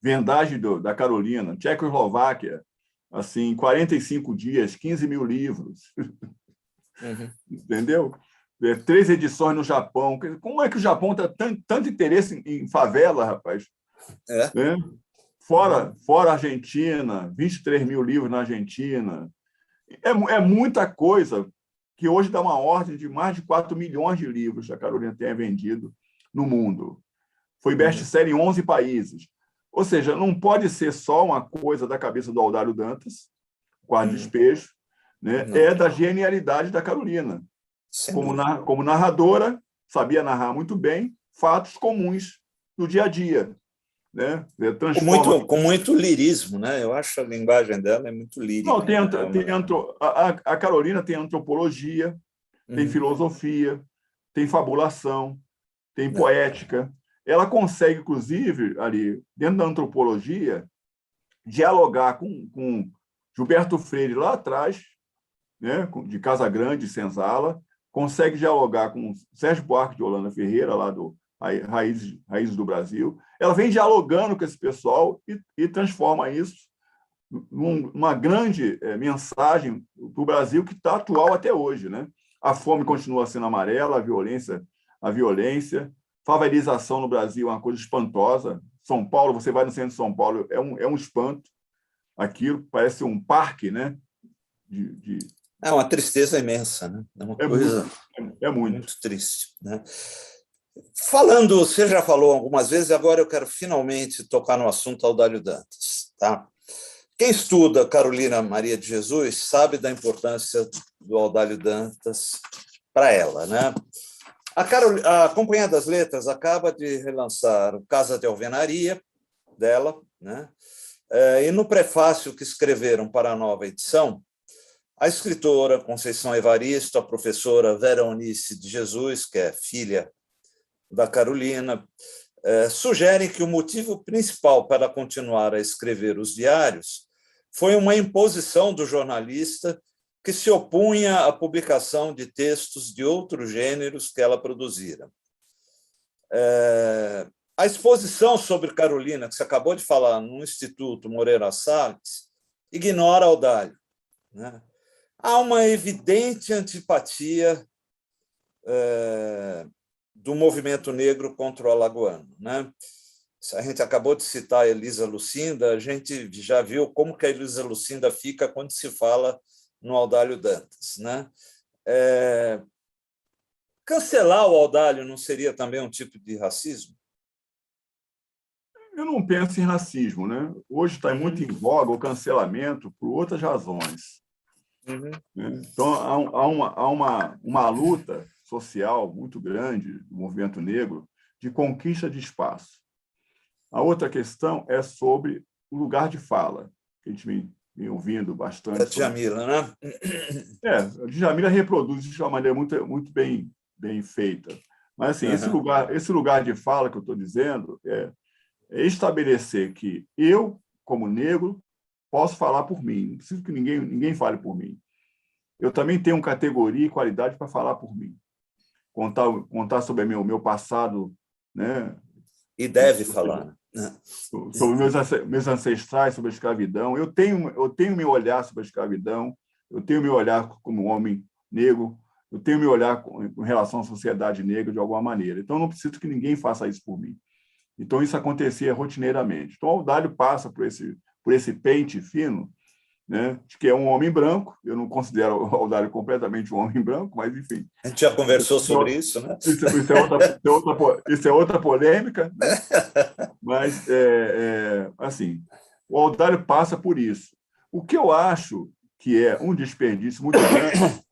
vendagem da Carolina, Tchecoslováquia, assim, 45 dias, 15 mil livros. Entendeu? 3 edições no Japão. Como é que o Japão tem tanto interesse em favela, rapaz? Né? Fora a Argentina, 23 mil livros na Argentina. É muita coisa que hoje dá uma ordem de mais de 4 milhões de livros que a Carolina tenha vendido no mundo. Foi best-seller em 11 países. Ou seja, não pode ser só uma coisa da cabeça do Audálio Dantas, Quarto Despejo, né? É da genialidade da Carolina. Como narradora, sabia narrar muito bem fatos comuns do dia a dia. Né? Com muito lirismo, né? Eu acho a linguagem dela é muito lírica. Não, a Carolina tem antropologia, tem filosofia, tem fabulação, tem poética. Ela consegue, inclusive, ali, dentro da antropologia, dialogar com Gilberto Freire lá atrás, né? De Casa Grande, Senzala, consegue dialogar com Sérgio Buarque de Holanda Ferreira, lá do Raízes do Brasil. Ela vem dialogando com esse pessoal e transforma isso numa grande mensagem para o Brasil que está atual até hoje. Né? A fome continua sendo amarela, a violência, favelização no Brasil é uma coisa espantosa. São Paulo, você vai no centro de São Paulo, é um espanto. Aquilo parece um parque, né? É uma tristeza imensa, né? É uma coisa muito triste. Né? Você já falou algumas vezes, agora eu quero finalmente tocar no assunto Audálio Dantas. Tá? Quem estuda Carolina Maria de Jesus sabe da importância do Audálio Dantas para ela. Né? A Companhia das Letras acaba de relançar o Casa de Alvenaria dela, né? E no prefácio que escreveram para a nova edição, a escritora Conceição Evaristo, a professora Vera Eunice de Jesus, que é filha da Carolina, sugerem que o motivo principal para continuar a escrever os diários foi uma imposição do jornalista que se opunha à publicação de textos de outros gêneros que ela produzira. A exposição sobre Carolina, que você acabou de falar, no Instituto Moreira Salles, ignora Audálio. Né? Há uma evidente antipatia do movimento negro contra o alagoano. Né? A gente acabou de citar a Elisa Lucinda, a gente já viu como que a Elisa Lucinda fica quando se fala no Audálio Dantas. Né? Cancelar o Audálio não seria também um tipo de racismo? Eu não penso em racismo. Né? Hoje está muito em voga o cancelamento por outras razões. Então, há uma luta social muito grande do movimento negro de conquista de espaço. A outra questão é sobre o lugar de fala, que a gente vem ouvindo bastante. A Djamila, né? A Djamila reproduz isso de uma maneira muito bem feita. Mas, assim, esse lugar de fala que eu estou dizendo é estabelecer que eu, como negro, posso falar por mim. Não preciso que ninguém fale por mim. Eu também tenho categoria e qualidade para falar por mim. Contar sobre meu passado, né? E deve falar. Sobre meus ancestrais, sobre a escravidão. Eu tenho meu olhar sobre a escravidão, eu tenho meu olhar como homem negro, eu tenho meu olhar com relação à sociedade negra de alguma maneira. Então, não preciso que ninguém faça isso por mim. Então, isso acontecia rotineiramente. Então, o Audálio passa por esse pente fino, né, de que é um homem branco. Eu não considero o Audálio completamente um homem branco, mas, enfim. A gente já conversou sobre isso, né? Isso é outra polêmica, né? Mas, assim, o Audálio passa por isso. O que eu acho que é um desperdício muito grande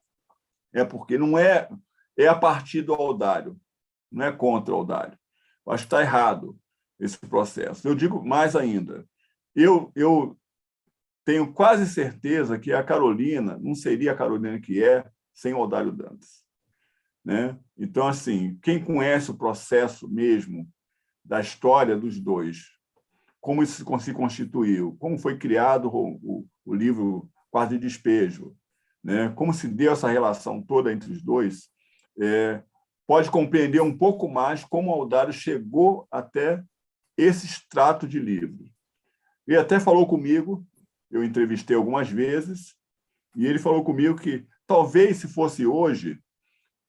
é porque não é a partir do Audálio, não é contra o Audálio. Eu acho que está errado esse processo. Eu digo mais ainda. Eu tenho quase certeza que a Carolina não seria a Carolina que é sem o Audálio Dantas, né? Então, assim, quem conhece o processo mesmo da história dos dois, como isso se constituiu, como foi criado o livro Quarto de Despejo, né? Como se deu essa relação toda entre os dois, pode compreender um pouco mais como o Audálio chegou até esse extrato de livro. Ele até falou comigo, eu entrevistei algumas vezes, e ele falou comigo que talvez, se fosse hoje,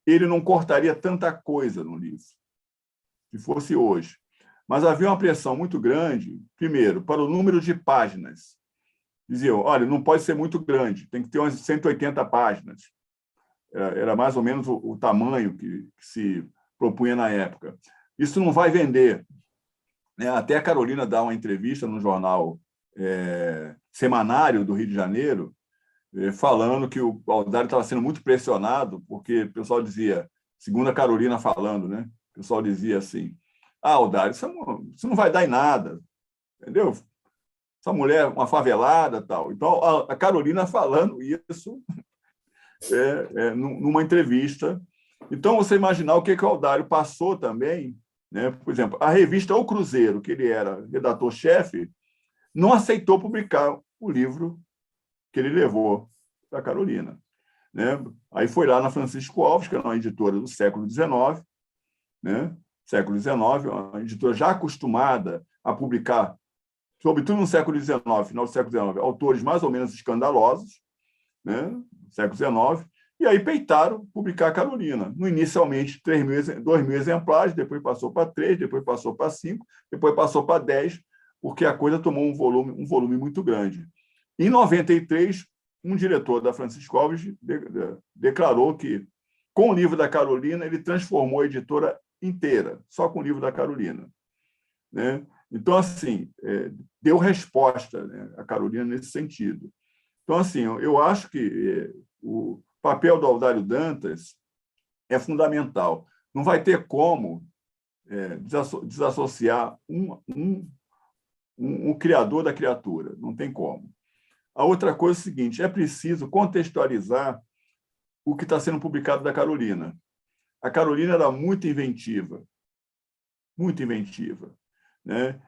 ele não cortaria tanta coisa no livro, se fosse hoje. Mas havia uma pressão muito grande, primeiro, para o número de páginas. Diziam, olha, não pode ser muito grande, tem que ter umas 180 páginas. Era mais ou menos o tamanho que se propunha na época. Isso não vai vender. Até a Carolina dá uma entrevista no jornal Semanário do Rio de Janeiro, falando que o Audálio estava sendo muito pressionado, porque o pessoal dizia, segundo a Carolina falando, né? O pessoal dizia assim, Audálio, isso não vai dar em nada, entendeu? Essa mulher, uma favelada, tal. Então, a Carolina falando isso numa entrevista. Então, você imaginar o que o Audálio passou também, né? Por exemplo, a revista O Cruzeiro, que ele era redator-chefe, não aceitou publicar o livro que ele levou para a Carolina, né? Aí foi lá na Francisco Alves, que era uma editora do século XIX, né? Século XIX, uma editora já acostumada a publicar, sobretudo no século XIX, final do século XIX, autores mais ou menos escandalosos, né? Século XIX, e aí peitaram publicar a Carolina. Inicialmente, 2.000 exemplares, depois passou para 3, depois passou para 5, depois passou para 10, porque a coisa tomou um volume muito grande. Em 93, um diretor da Francisco Alves declarou que, com o livro da Carolina, ele transformou a editora inteira, só com o livro da Carolina, né? Então, assim, deu resposta, né, a Carolina nesse sentido. Então, assim, eu acho que o papel do Audálio Dantas é fundamental. Não vai ter como desassociar um criador da criatura, não tem como. A outra coisa é o seguinte, é preciso contextualizar o que está sendo publicado da Carolina. A Carolina era muito inventiva, né?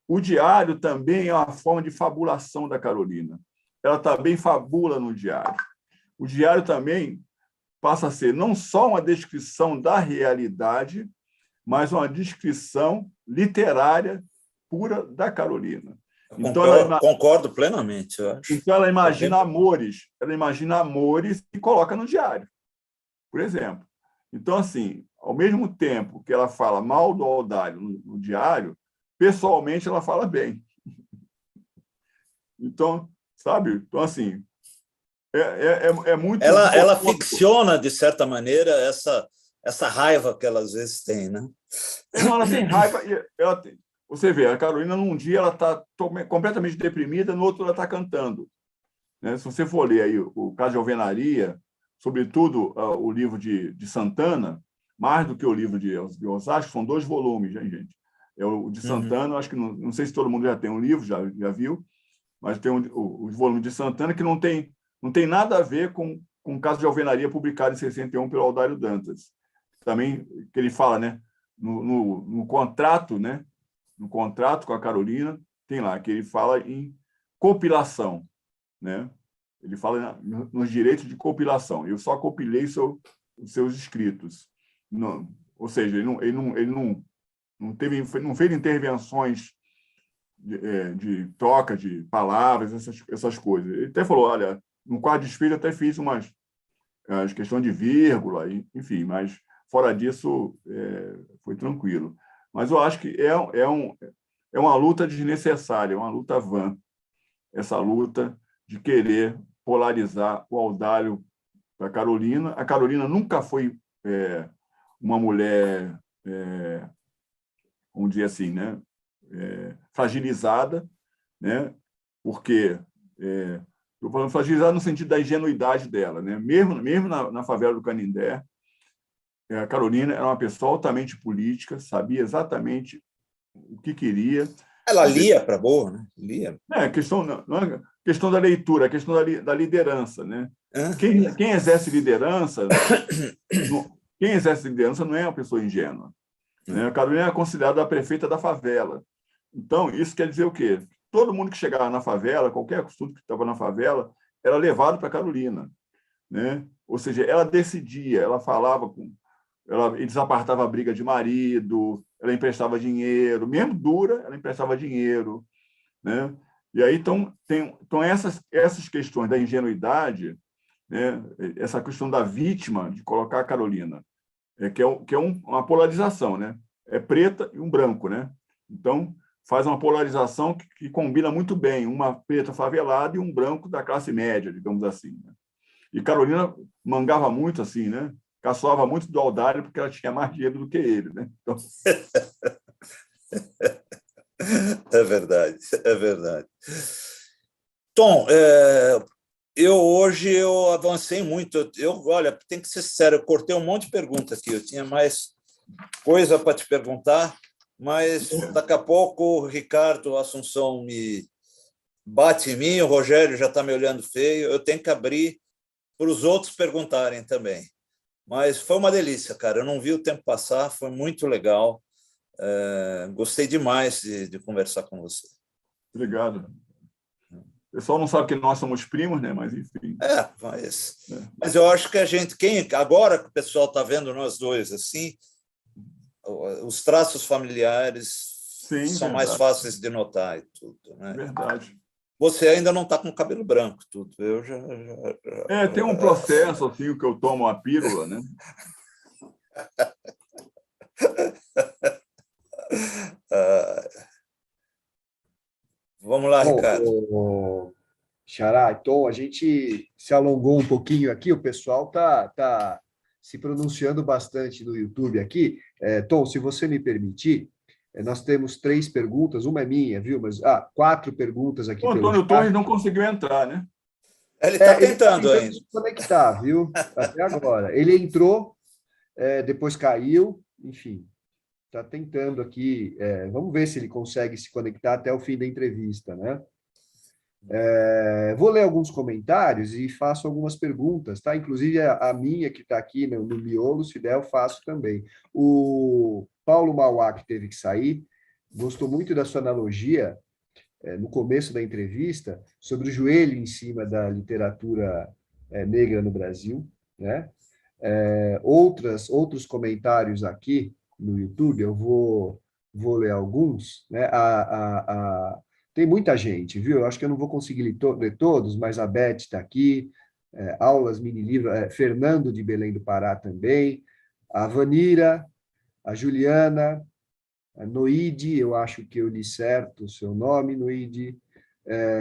O diário também é uma forma de fabulação da Carolina. Ela também fabula no diário. O diário também passa a ser não só uma descrição da realidade, mas uma descrição literária pura da Carolina. Concordo plenamente, eu acho. Então, ela imagina amores e coloca no diário, por exemplo. Então, assim, ao mesmo tempo que ela fala mal do Audálio no diário, pessoalmente ela fala bem. Então, sabe? Então, assim, é muito... Ela ficciona, de certa maneira, essa raiva que ela às vezes tem, né? Ela tem raiva. Você vê, a Carolina, num dia, ela está completamente deprimida, no outro, ela está cantando, né? Se você for ler aí o Caso de Alvenaria, sobretudo o livro de Santana, mais do que o livro de Osasco, são 2 volumes, hein, gente? O de Santana, acho que não sei se todo mundo já tem um livro, já viu, mas tem os volumes de Santana que não tem nada a ver com o Caso de Alvenaria publicado em 61 pelo Audálio Dantas. também que ele fala, né? No contrato, né? No contrato com a Carolina, tem lá que ele fala em compilação, né? Ele fala nos direitos de compilação. Eu só compilei os seus escritos. Não, ou seja, ele não fez intervenções de troca de palavras, essas coisas. Ele até falou, olha, no quadro de despejo até fiz as questões de vírgula, enfim, mas fora disso foi tranquilo. Mas eu acho que é uma luta desnecessária, é uma luta vã, essa luta de querer polarizar o Audálio para a Carolina. A Carolina nunca foi uma mulher, vamos dizer assim, né, fragilizada, né, porque estou falando fragilizada no sentido da ingenuidade dela, né? Mesmo na favela do Canindé, a Carolina era uma pessoa altamente política, sabia exatamente o que queria. Ela lia para boa, né? Lia. Não é questão da leitura, é questão da liderança, né? Quem exerce liderança não é uma pessoa ingênua, né? A Carolina é considerada a prefeita da favela. Então, isso quer dizer o quê? Todo mundo que chegava na favela, qualquer assunto que estava na favela, era levado para a Carolina, né? Ou seja, ela decidia, ela falava ela desapartava a briga de marido, ela emprestava dinheiro, mesmo dura, ela emprestava dinheiro, né? E aí então essas questões da ingenuidade, né? Essa questão da vítima, de colocar a Carolina, que é uma polarização, né? É preta e um branco, né? Então faz uma polarização que combina muito bem, uma preta favelada e um branco da classe média, digamos assim, né? E Carolina mangava muito assim, né? Caçoava muito do Audálio porque ela tinha mais dinheiro do que ele, né? Então... É verdade, é verdade. Tom, hoje eu avancei muito. Olha, tem que ser sincero, eu cortei um monte de perguntas aqui. Eu tinha mais coisa para te perguntar, mas daqui a pouco o Ricardo Assunção me bate em mim, o Rogério já está me olhando feio. Eu tenho que abrir para os outros perguntarem também. Mas foi uma delícia, cara. Eu não vi o tempo passar, foi muito legal. Gostei demais de conversar com você. Obrigado. O pessoal não sabe que nós somos primos, né? Mas, enfim. Mas eu acho que agora que o pessoal está vendo nós dois assim, os traços familiares são mais fáceis de notar e tudo, né? Verdade. Você ainda não está com o cabelo branco, tudo. Eu já... tem um processo assim que eu tomo a pílula, né? Vamos lá, Ricardo. Xará, então a gente se alongou um pouquinho aqui, o pessoal tá se pronunciando bastante no YouTube aqui. Tom, se você me permitir, nós temos 3 perguntas, uma é minha, viu? Mas 4 perguntas aqui. O Antônio Torres não conseguiu entrar, né? Ele está tentando ainda. Se conectar, viu? Até agora. Ele entrou, depois caiu, enfim, está tentando aqui. Vamos ver se ele consegue se conectar até o fim da entrevista, né? Vou ler alguns comentários e faço algumas perguntas, tá? Inclusive a minha que está aqui no miolo, se der, eu faço também. O Paulo Mauá, que teve que sair, gostou muito da sua analogia no começo da entrevista sobre o joelho em cima da literatura negra no Brasil, né? Outros comentários aqui no YouTube, eu vou ler alguns, né? Tem muita gente, viu? Eu acho que eu não vou conseguir ler todos, mas a Beth está aqui, aulas, mini-livro, Fernando de Belém do Pará também, a Vanira, a Juliana, a Noide, eu acho que eu li certo o seu nome, Noide,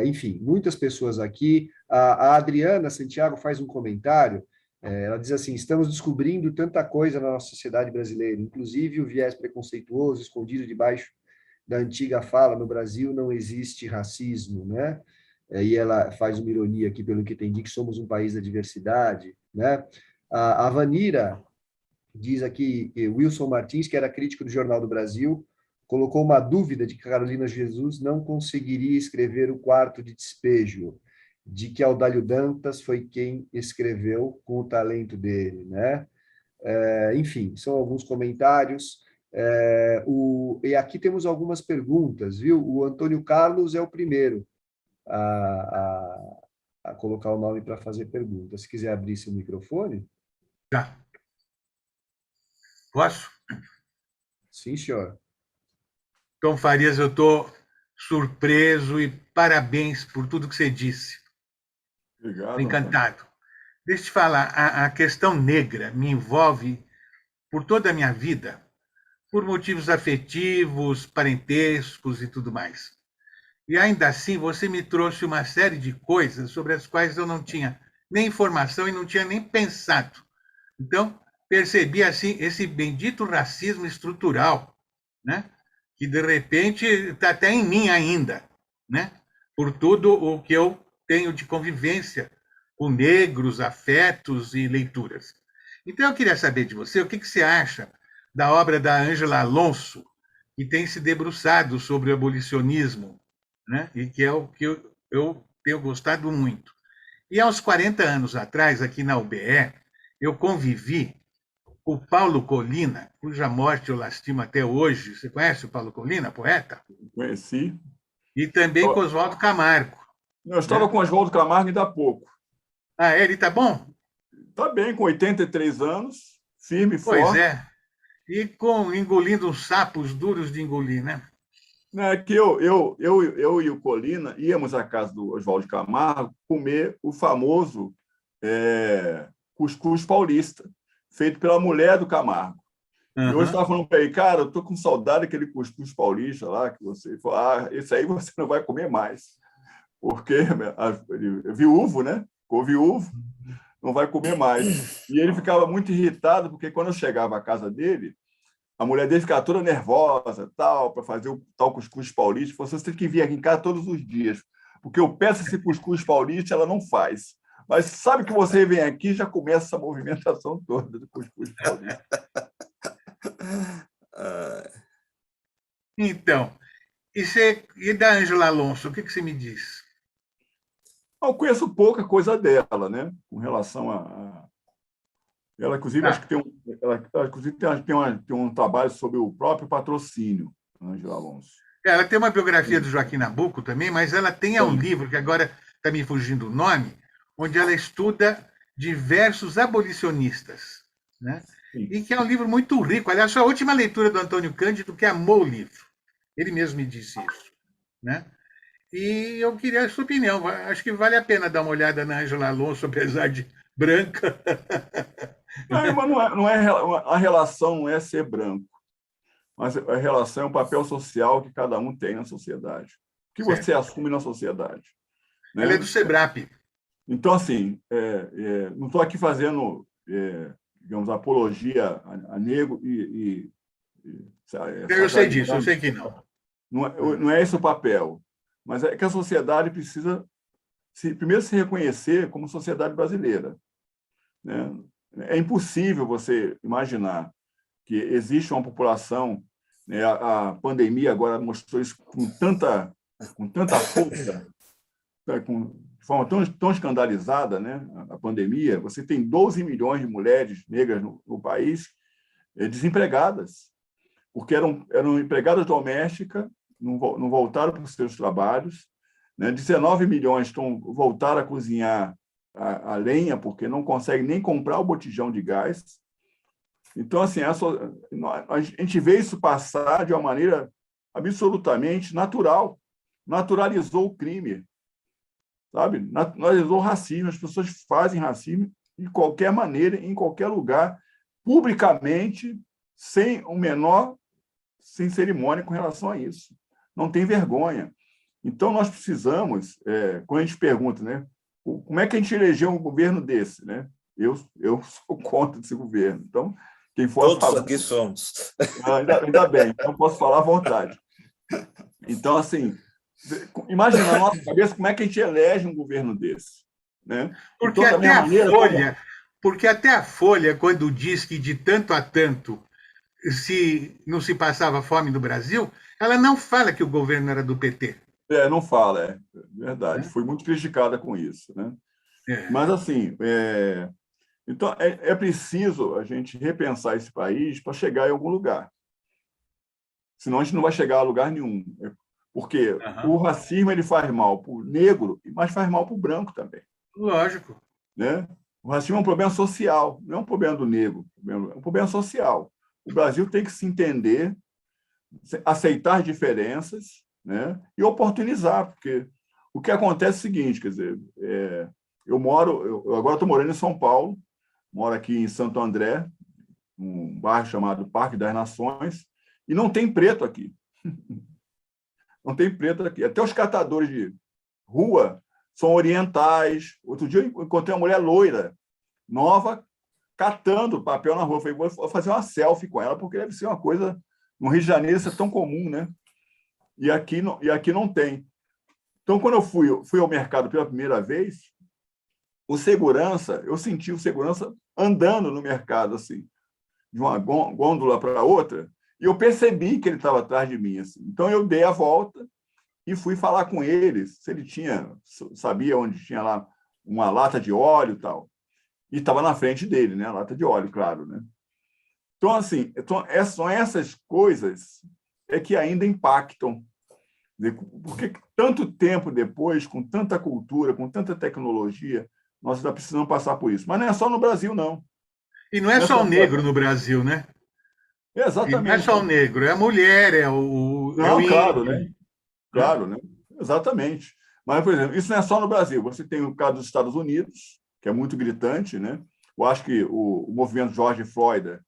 enfim, muitas pessoas aqui. A Adriana Santiago faz um comentário, ela diz assim: estamos descobrindo tanta coisa na nossa sociedade brasileira, inclusive o viés preconceituoso escondido debaixo da antiga fala: no Brasil não existe racismo, né? E ela faz uma ironia aqui, pelo que entendi, que somos um país da diversidade, né? A Vanira diz aqui, Wilson Martins, que era crítico do Jornal do Brasil, colocou uma dúvida de que Carolina Jesus não conseguiria escrever o Quarto de Despejo, de que Audálio Dantas foi quem escreveu com o talento dele, né? Enfim, são alguns comentários. E aqui temos algumas perguntas, viu? O Antônio Carlos é o primeiro a, a colocar o nome para fazer pergunta. Se quiser abrir seu microfone. Tá. Posso? Sim, senhor. Tom Farias, eu estou surpreso e parabéns por tudo que você disse. Obrigado. Encantado. Deixa eu te falar, a questão negra me envolve por toda a minha vida, por motivos afetivos, parentescos e tudo mais. E ainda assim, você me trouxe uma série de coisas sobre as quais eu não tinha nem informação e não tinha nem pensado. Então, percebi assim esse bendito racismo estrutural, né? Que de repente está até em mim ainda, né? Por tudo o que eu tenho de convivência com negros, afetos e leituras. Então, eu queria saber de você o que você acha da obra da Ângela Alonso, que tem se debruçado sobre o abolicionismo, né? E que é o que eu tenho gostado muito. E há uns 40 anos atrás, aqui na UBE, eu convivi com o Paulo Colina, cuja morte eu lastimo até hoje. Você conhece o Paulo Colina, poeta? Conheci. E também com Oswaldo Camargo. Eu estava com Oswaldo Camargo ainda há pouco. Ah, ele está bom? Está bem, com 83 anos, firme e Pois forte. é. E engolindo uns sapos duros de engolir, né? É que eu e o Colina íamos à casa do Oswaldo Camargo comer o famoso cuscuz paulista, feito pela mulher do Camargo. E hoje estava falando para ele, cara, eu estou com saudade daquele cuscuz paulista lá, que você falou, esse aí você não vai comer mais, porque viúvo, né? Ficou viúvo, não vai comer mais. E ele ficava muito irritado, porque quando eu chegava à casa dele, a mulher dele ficava toda nervosa, tal, para fazer o tal cuscuz paulista. Você tem que vir aqui em casa todos os dias, porque eu peço esse cuscuz paulista, ela não faz. Mas sabe que você vem aqui e já começa essa movimentação toda do cuscuz paulista. Então, e da Ângela Alonso, o que você me diz? Eu conheço pouca coisa dela, né? Com relação a ela, inclusive, acho que tem um trabalho sobre o próprio patrocínio, Ângela Alonso. Ela tem uma biografia do Joaquim Nabuco também, mas ela tem um livro, que agora está me fugindo o nome, onde ela estuda diversos abolicionistas, né? E que é um livro muito rico. Aliás, foi a última leitura do Antônio Cândido, que amou o livro. Ele mesmo me disse isso, né? E eu queria a sua opinião. Acho que vale a pena dar uma olhada na Ângela Alonso, apesar de branca. A relação não é ser branco, mas a relação é um papel social que cada um tem na sociedade. O que você assume na sociedade? Né? Ela é do SEBRAP. Então, assim, não estou aqui fazendo, digamos, apologia a negro eu sei disso, eu sei que não. Não é esse o papel, mas é que a sociedade precisa primeiro se reconhecer como sociedade brasileira, né? É impossível você imaginar que existe uma população, né? A pandemia agora mostrou isso com tanta força, de forma tão escandalizada, né? A pandemia, você tem 12 milhões de mulheres negras no país desempregadas, porque eram empregadas domésticas, não voltaram para os seus trabalhos, né? 19 milhões voltaram a cozinhar a lenha, porque não conseguem nem comprar o botijão de gás. Então, assim, a gente vê isso passar de uma maneira absolutamente natural. Naturalizou o crime, sabe? Naturalizou o racismo. As pessoas fazem racismo de qualquer maneira, em qualquer lugar, publicamente, sem cerimônia com relação a isso. Não tem vergonha. Então, nós precisamos, quando a gente pergunta, né, como é que a gente elegeu um governo desse, né? Eu sou contra esse governo. Então, quem for todos aqui somos. Ainda bem, então posso falar à vontade. Então, assim, imagina na nossa cabeça como é que a gente elege um governo desse, né? Porque até a Folha, quando diz que de tanto a tanto não se passava fome no Brasil, ela não fala que o governo era do PT. Não fala, verdade. Foi muito criticada com isso, né? Mas, assim, Então, é preciso a gente repensar esse país para chegar em algum lugar. Senão a gente não vai chegar a lugar nenhum. Porque o racismo ele faz mal para o negro, mas faz mal para o branco também. Lógico. Né? O racismo é um problema social, não é um problema do negro, é um problema social. O Brasil tem que se entender, aceitar diferenças, né? E oportunizar, porque o que acontece é o seguinte, quer dizer, eu agora estou morando em São Paulo, moro aqui em Santo André, um bairro chamado Parque das Nações, e não tem preto aqui. Não tem preto aqui. Até os catadores de rua são orientais. Outro dia eu encontrei uma mulher loira, nova, catando papel na rua. Eu falei, vou fazer uma selfie com ela, porque deve ser uma coisa... No Rio de Janeiro isso é tão comum, né? E aqui não tem. Então, quando eu fui ao mercado pela primeira vez, eu senti o segurança andando no mercado, assim, de uma gôndola para outra, e eu percebi que ele estava atrás de mim. Assim. Então, eu dei a volta e fui falar com ele, se ele sabia onde tinha lá uma lata de óleo e tal. E estava na frente dele, né? A lata de óleo, claro, né? Então, assim, são essas coisas que ainda impactam. Porque tanto tempo depois, com tanta cultura, com tanta tecnologia, nós ainda precisamos passar por isso. Mas não é só no Brasil, não. E não é só o negro no Brasil, né? E não é Exatamente. só o negro, é a mulher, é o claro, índio. né? Claro, né? Exatamente. Mas, por exemplo, isso não é só no Brasil. Você tem o caso dos Estados Unidos, que é muito gritante, né? Eu acho que o movimento George Floyd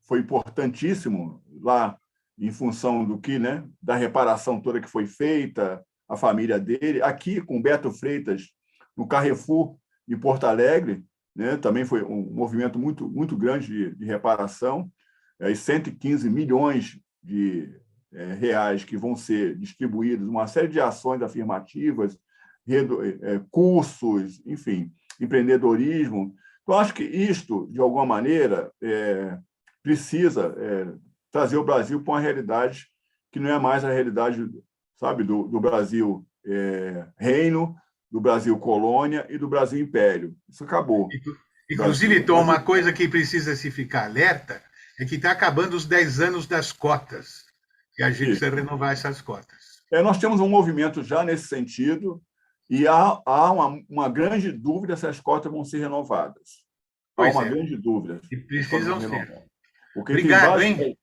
foi importantíssimo lá em função do que, né? Da reparação toda que foi feita, a família dele. Aqui, com Beto Freitas, no Carrefour, em Porto Alegre, né? Também foi um movimento muito, muito grande de reparação. E 115 milhões de reais que vão ser distribuídos, uma série de ações afirmativas, cursos, enfim, empreendedorismo. Então, acho que isto, de alguma maneira, precisa trazer o Brasil para uma realidade que não é mais a realidade, sabe, do Brasil reino, do Brasil colônia e do Brasil império. Isso acabou. Inclusive, Tom, uma coisa que precisa se ficar alerta é que está acabando os 10 anos das cotas, e a gente precisa renovar essas cotas. Nós temos um movimento já nesse sentido, e há uma grande dúvida se as cotas vão ser renovadas. Há uma grande dúvida. E precisam ser. Porque obrigado, hein?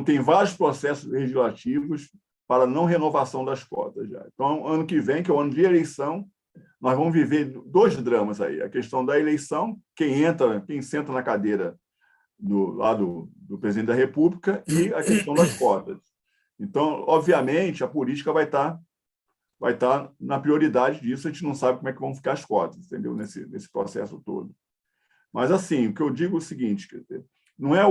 Tem vários processos legislativos para não renovação das cotas. Já. Então, ano que vem, que é o ano de eleição, nós vamos viver dois dramas aí. A questão da eleição, quem senta na cadeira do presidente da República, e a questão das cotas. Então, obviamente, a política vai estar na prioridade disso, a gente não sabe como é que vão ficar as cotas, entendeu? Nesse processo todo. Mas, assim, o que eu digo é o seguinte, quer dizer, não é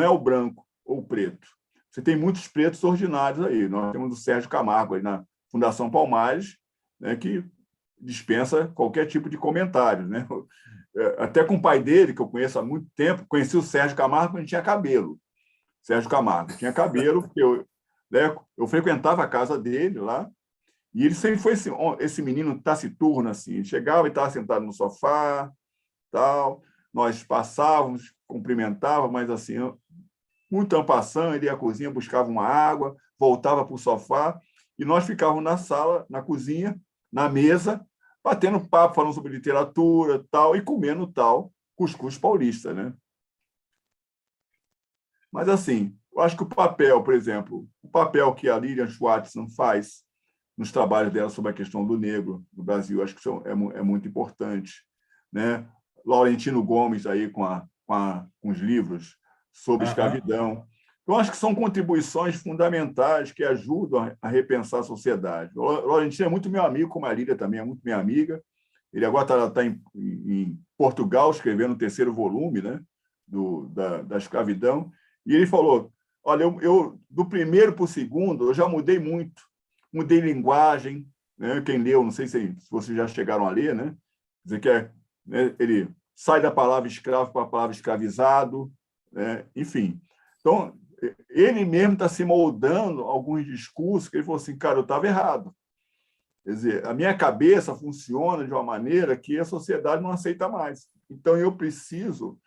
o branco ou o preto. Você tem muitos pretos ordinários aí. Nós temos o Sérgio Camargo aí na Fundação Palmares, né, que dispensa qualquer tipo de comentário, né? Até com o pai dele, que eu conheço há muito tempo, conheci o Sérgio Camargo quando tinha cabelo. Sérgio Camargo tinha cabelo, porque eu frequentava a casa dele lá, e ele sempre foi esse menino taciturno, assim. Ele chegava e estava sentado no sofá, tal. Nós passávamos, cumprimentávamos, mas assim, muito en passant, ele ia à cozinha, buscava uma água, voltava para o sofá, e nós ficávamos na sala, na cozinha, na mesa, batendo papo, falando sobre literatura, tal, e comendo tal cuscuz paulista, né? Mas, assim, eu acho que o papel, por exemplo, o papel que a Lilian Schwartzman faz nos trabalhos dela sobre a questão do negro no Brasil, acho que isso é muito importante, né? Laurentino Gomes aí com os livros sobre escravidão. Eu acho que são contribuições fundamentais que ajudam a repensar a sociedade. O Laurentino é muito meu amigo, como a Lília também é muito minha amiga. Ele agora está em Portugal, escrevendo o 3º volume, né, da escravidão. E ele falou, olha, eu do primeiro para o segundo, eu já mudei muito. Mudei linguagem, né? Quem leu, não sei se vocês já chegaram a ler, né? Quer dizer, né, ele sai da palavra escravo para a palavra escravizado, né? Enfim. Então, ele mesmo está se moldando alguns discursos que ele falou assim, cara, eu estava errado. Quer dizer, a minha cabeça funciona de uma maneira que a sociedade não aceita mais. Então, eu preciso,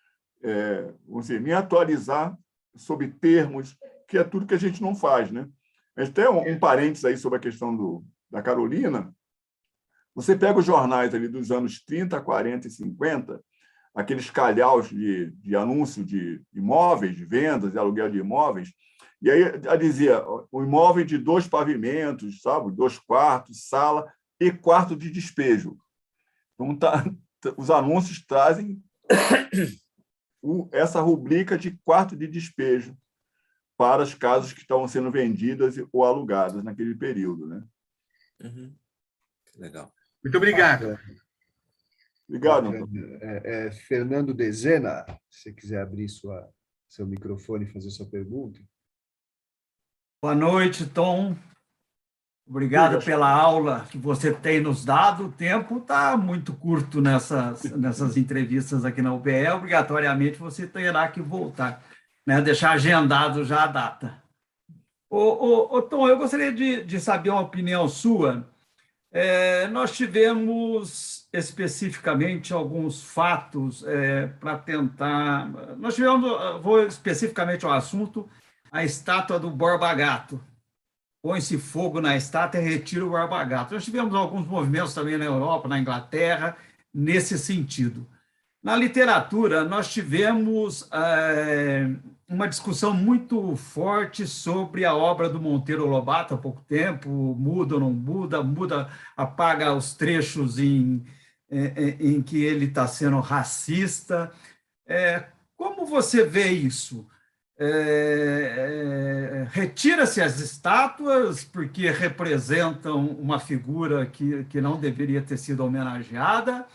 vamos dizer, me atualizar sobre termos, que é tudo que a gente não faz, né? Mas tem um parênteses aí sobre a questão da Carolina. Você pega os jornais ali dos anos 30, 40 e 50, aqueles calhaus de anúncio de imóveis, de vendas, de aluguel de imóveis, e aí ela dizia o imóvel de 2 pavimentos, sabe? 2 quartos, sala e quarto de despejo. Então, os anúncios trazem essa rubrica de quarto de despejo para as casas que estavam sendo vendidas ou alugadas naquele período, né? Uhum. Legal. Muito obrigado. Obrigado. Fernando Dezena, se você quiser abrir seu microfone e fazer sua pergunta. Boa noite, Tom. Obrigado pela aula que você tem nos dado. O tempo está muito curto nessas entrevistas aqui na UBE. Obrigatoriamente você terá que voltar, né? Deixar agendado já a data. Tom, eu gostaria de saber uma opinião sua. Nós tivemos especificamente alguns fatos para tentar. Nós tivemos, vou especificamente ao assunto, a estátua do Borba Gato. Põe-se fogo na estátua e retira o Borba Gato. Nós tivemos alguns movimentos também na Europa, na Inglaterra, nesse sentido. Na literatura, nós tivemos uma discussão muito forte sobre a obra do Monteiro Lobato há pouco tempo, muda ou não muda, apaga os trechos em que ele está sendo racista. Como você vê isso? Retira-se as estátuas porque representam uma figura que não deveria ter sido homenageada.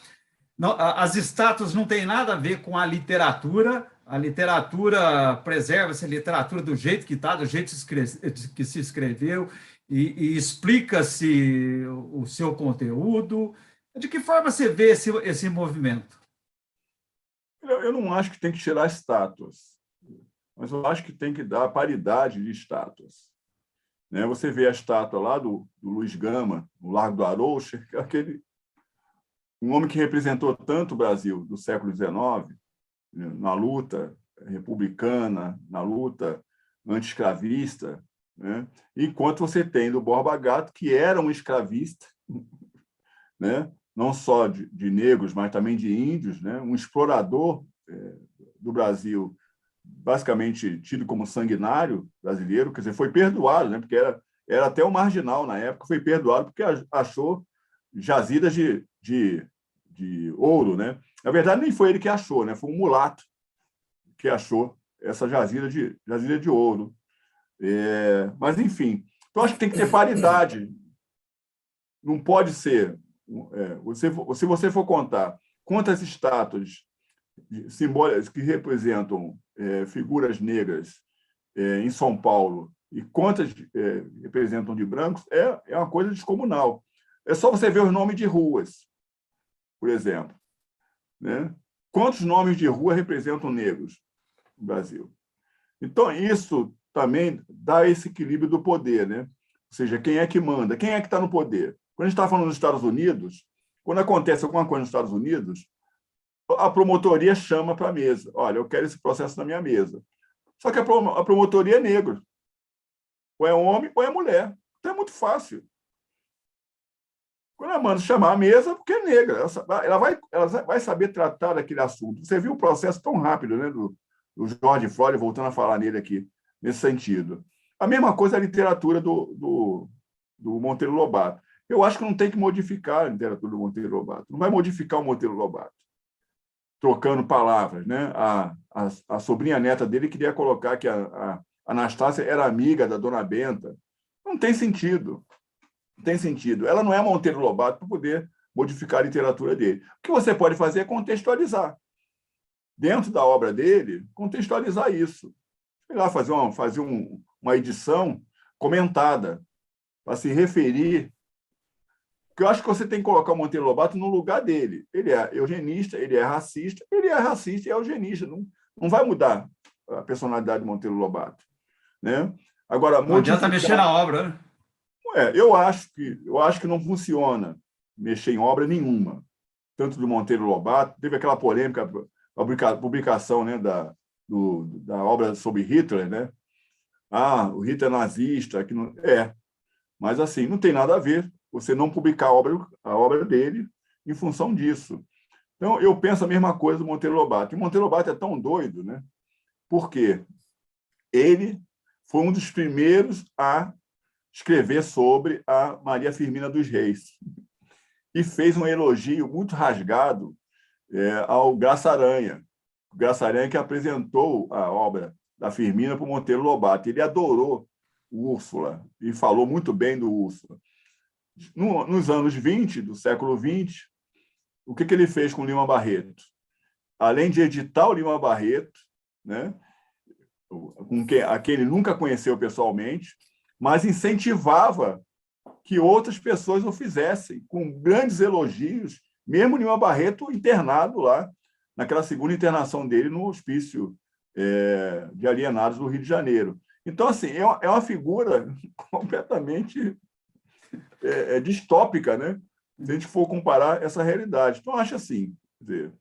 Não, as estátuas não têm nada a ver com a literatura preserva-se a literatura do jeito que está, do jeito que se escreveu, e explica-se o seu conteúdo. De que forma você vê esse movimento? Eu não acho que tem que tirar estátuas, mas eu acho que tem que dar paridade de estátuas. Né? Você vê a estátua lá do Luiz Gama, no Largo do Arouche, um homem que representou tanto o Brasil do século XIX, na luta republicana, na luta anti-escravista, né? Enquanto você tem do Borba Gato, que era um escravista, né? Não só de negros, mas também de índios, né? Um explorador do Brasil, basicamente tido como sanguinário brasileiro, quer dizer, foi perdoado, né? Porque era até um marginal na época, foi perdoado porque achou jazidas de ouro, né? Na verdade, nem foi ele que achou, né? Foi um mulato que achou essa jazida de ouro. Mas, enfim, eu acho que tem que ter paridade. Não pode ser... se você for contar quantas estátuas simbólicas que representam figuras negras em São Paulo e quantas representam de brancos, é uma coisa descomunal. É só você ver os nomes de ruas, por exemplo. Né? Quantos nomes de rua representam negros no Brasil? Então, isso também dá esse equilíbrio do poder, né? Ou seja, quem é que manda? Quem é que está no poder? Quando a gente está falando dos Estados Unidos, quando acontece alguma coisa nos Estados Unidos, a promotoria chama para a mesa. Olha, eu quero esse processo na minha mesa. Só que a promotoria é negra. Ou é homem ou é mulher. Então é muito fácil. Quando ela manda chamar a mesa, porque é negra. Ela vai saber tratar daquele assunto. Você viu o processo tão rápido, né, do George Floyd, voltando a falar nele aqui, nesse sentido. A mesma coisa a literatura do Monteiro Lobato. Eu acho que não tem que modificar a literatura do Monteiro Lobato. Não vai modificar o Monteiro Lobato, trocando palavras. Né? A sobrinha neta dele queria colocar que a Anastácia era amiga da Dona Benta. Não tem sentido. Não tem sentido. Ela não é Monteiro Lobato para poder modificar a literatura dele. O que você pode fazer é contextualizar. Dentro da obra dele, contextualizar isso. Sei lá, fazer uma edição comentada para se referir. Porque eu acho que você tem que colocar o Monteiro Lobato no lugar dele. Ele é eugenista, ele é racista e é eugenista. Não vai mudar a personalidade do Monteiro Lobato. Né? Agora, não adianta mexer na obra, né? Eu acho que não funciona mexer em obra nenhuma. tanto do Monteiro Lobato, teve aquela polêmica, a publicação, né, da obra sobre Hitler, né? O Hitler é nazista, que não é. Mas, assim, não tem nada a ver você não publicar a obra dele em função disso. Então, eu penso a mesma coisa do Monteiro Lobato. E o Monteiro Lobato é tão doido, né? Porque ele foi um dos primeiros a escrever sobre a Maria Firmina dos Reis e fez um elogio muito rasgado ao Graça Aranha. O Graça Aranha que apresentou a obra da Firmina para o Monteiro Lobato. Ele adorou o Úrsula e falou muito bem do Úrsula. Nos anos 20, do século XX, o que ele fez com Lima Barreto? Além de editar o Lima Barreto, né, a quem ele nunca conheceu pessoalmente, mas incentivava que outras pessoas o fizessem, com grandes elogios, mesmo Lima Barreto internado lá, naquela segunda internação dele no hospício de alienados do Rio de Janeiro. Então, assim, é uma figura completamente distópica, né? Se a gente for comparar essa realidade. Então, acho assim, quer dizer,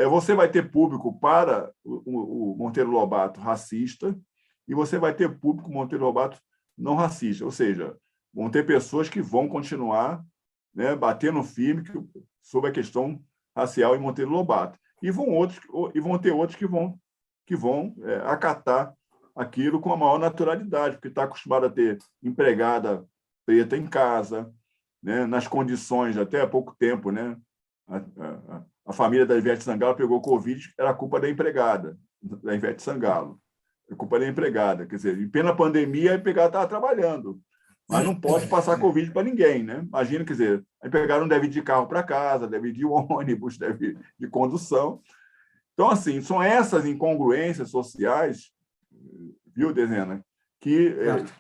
você vai ter público para o Monteiro Lobato racista e você vai ter público Monteiro Lobato não racista, ou seja, vão ter pessoas que vão continuar, né, batendo firme sobre a questão racial em Monteiro Lobato. E vão ter outros que vão acatar aquilo com a maior naturalidade, porque está acostumado a ter empregada preta em casa, né, nas condições, até há pouco tempo, né, a família da Ivete Sangalo pegou Covid, era culpa da empregada, da Ivete Sangalo. É culpa da empregada. Quer dizer, em plena pandemia, a empregada estava trabalhando, mas não pode passar Covid para ninguém, né? Imagina, quer dizer, a empregada não deve ir de carro para casa, deve ir de ônibus, deve ir de condução. Então, assim, são essas incongruências sociais, viu, Dezena, que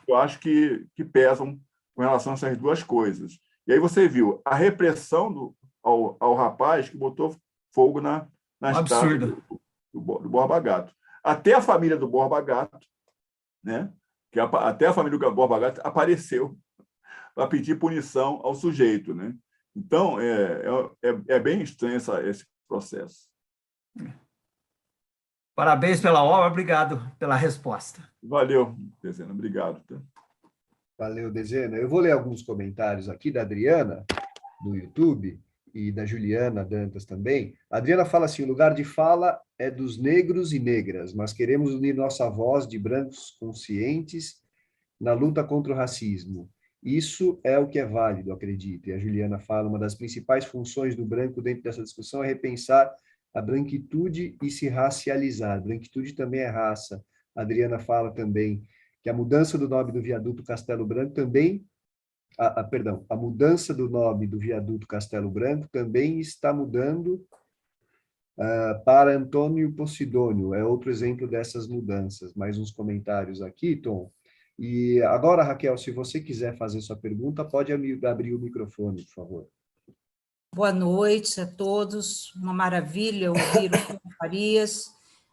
eu acho que pesam com relação a essas duas coisas. E aí você viu a repressão ao rapaz que botou fogo na estátua do Borba Gato. Até a família do Borba Gato, né? Até a família do Borba Gato apareceu para pedir punição ao sujeito, né? Então, é bem estranho esse processo. Parabéns pela obra, obrigado pela resposta. Valeu, Dezena, obrigado. Tá? Valeu, Dezena. Eu vou ler alguns comentários aqui da Adriana, do YouTube, e da Juliana Dantas também. A Adriana fala assim: o lugar de fala é dos negros e negras, mas queremos unir nossa voz de brancos conscientes na luta contra o racismo. Isso é o que é válido, acredito. E a Juliana fala: uma das principais funções do branco dentro dessa discussão é repensar a branquitude e se racializar. Branquitude também é raça. A Adriana fala também que a mudança do nome do viaduto Castelo Branco também a mudança do nome do viaduto Castelo Branco também está mudando para Antônio Posidônio. É outro exemplo dessas mudanças. Mais uns comentários aqui, Tom. E agora, Raquel, se você quiser fazer sua pergunta, pode abrir o microfone, por favor. Boa noite a todos. Uma maravilha ouvir o Tom Farias,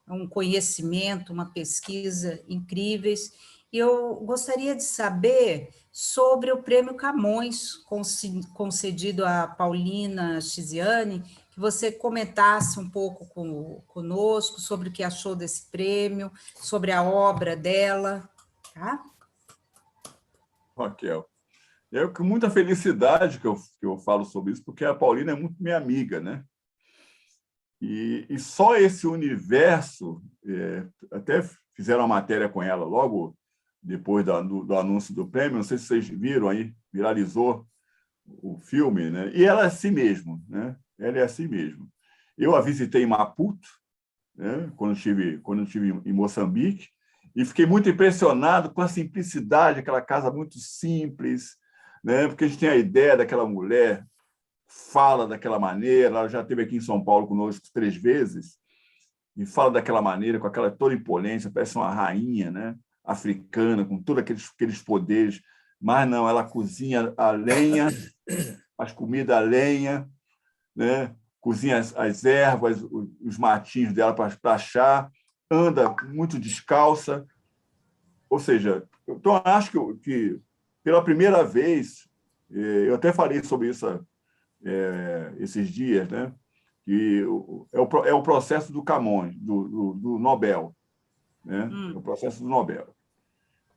um conhecimento, uma pesquisa incríveis. E eu gostaria de saber sobre o Prêmio Camões, concedido a Paulina Chiziane, que você comentasse um pouco conosco sobre o que achou desse prêmio, sobre a obra dela. Tá? Raquel, eu com muita felicidade que eu falo sobre isso, porque a Paulina é muito minha amiga, né? E só esse universo, até fizeram uma matéria com ela logo depois do anúncio do prêmio, não sei se vocês viram aí, viralizou o filme, né? E ela é assim mesmo, né? Ela é assim mesmo. Eu a visitei em Maputo, né? Quando eu estive em Moçambique, e fiquei muito impressionado com a simplicidade, aquela casa muito simples, né? Porque a gente tem a ideia daquela mulher, fala daquela maneira, ela já esteve aqui em São Paulo conosco 3 vezes, e fala daquela maneira, com aquela toda imponência, parece uma rainha, né? Africana, com todos aqueles poderes, mas não, ela cozinha a lenha, faz comida a lenha, né? Cozinha as ervas, os matinhos dela para chá, anda muito descalça. Ou seja, então, acho que pela primeira vez, eu até falei sobre isso esses dias, né? Que é o processo do Camões, do Nobel, né? É o processo do Nobel.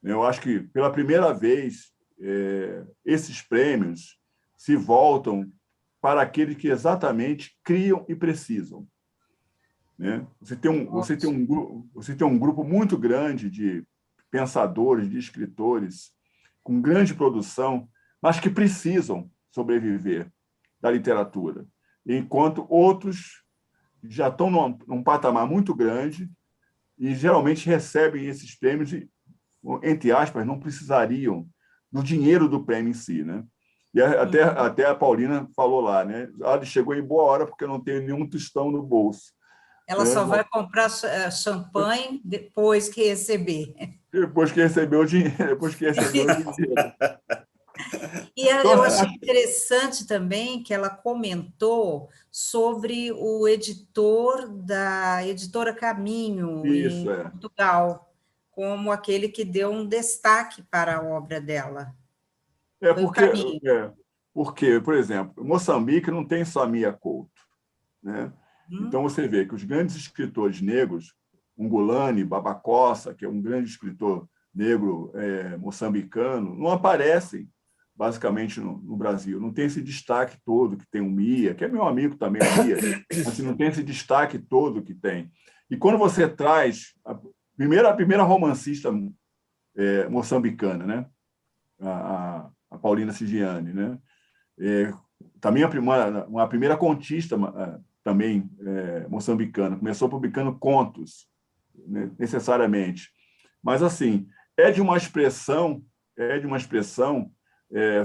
Eu acho que, pela primeira vez, esses prêmios se voltam para aqueles que exatamente criam e precisam, né? Você tem um grupo muito grande de pensadores, de escritores, com grande produção, mas que precisam sobreviver da literatura, enquanto outros já estão num patamar muito grande e geralmente recebem esses prêmios e, entre aspas, não precisariam do dinheiro do prêmio em si, né? E até a Paulina falou lá, né? Ela chegou em boa hora porque eu não tenho nenhum tostão no bolso. Ela só vai comprar champanhe depois que receber. Depois que recebeu o dinheiro. E eu achei interessante também que ela comentou sobre o editor da editora Caminho, em Portugal, como aquele que deu um destaque para a obra dela. Porque, por exemplo, Moçambique não tem só Mia Couto, né? Então, você vê que os grandes escritores negros, Ungulane, Babacossa, que é um grande escritor negro moçambicano, não aparecem, basicamente, no Brasil. Não tem esse destaque todo que tem o Mia, que é meu amigo também, a Mia, mas não tem esse destaque todo que tem. E quando você traz a primeira romancista moçambicana, né? A Paulina Sigiani, né? Também uma primeira contista também moçambicana, começou publicando contos, né, necessariamente, mas assim é de uma expressão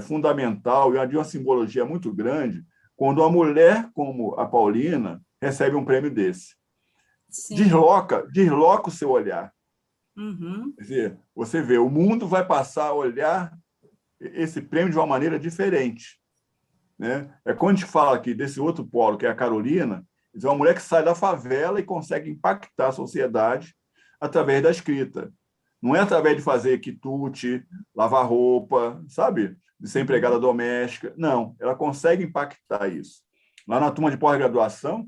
fundamental e de uma simbologia muito grande quando uma mulher como a Paulina recebe um prêmio desse. Sim. Desloca o seu olhar. Quer dizer, você vê, o mundo vai passar a olhar esse prêmio de uma maneira diferente, né? Quando a gente fala aqui desse outro polo, que é a Carolina, é uma mulher que sai da favela e consegue impactar a sociedade através da escrita. Não é através de fazer quitute, lavar roupa, sabe? De ser empregada doméstica. Não, ela consegue impactar isso. Lá na turma de pós-graduação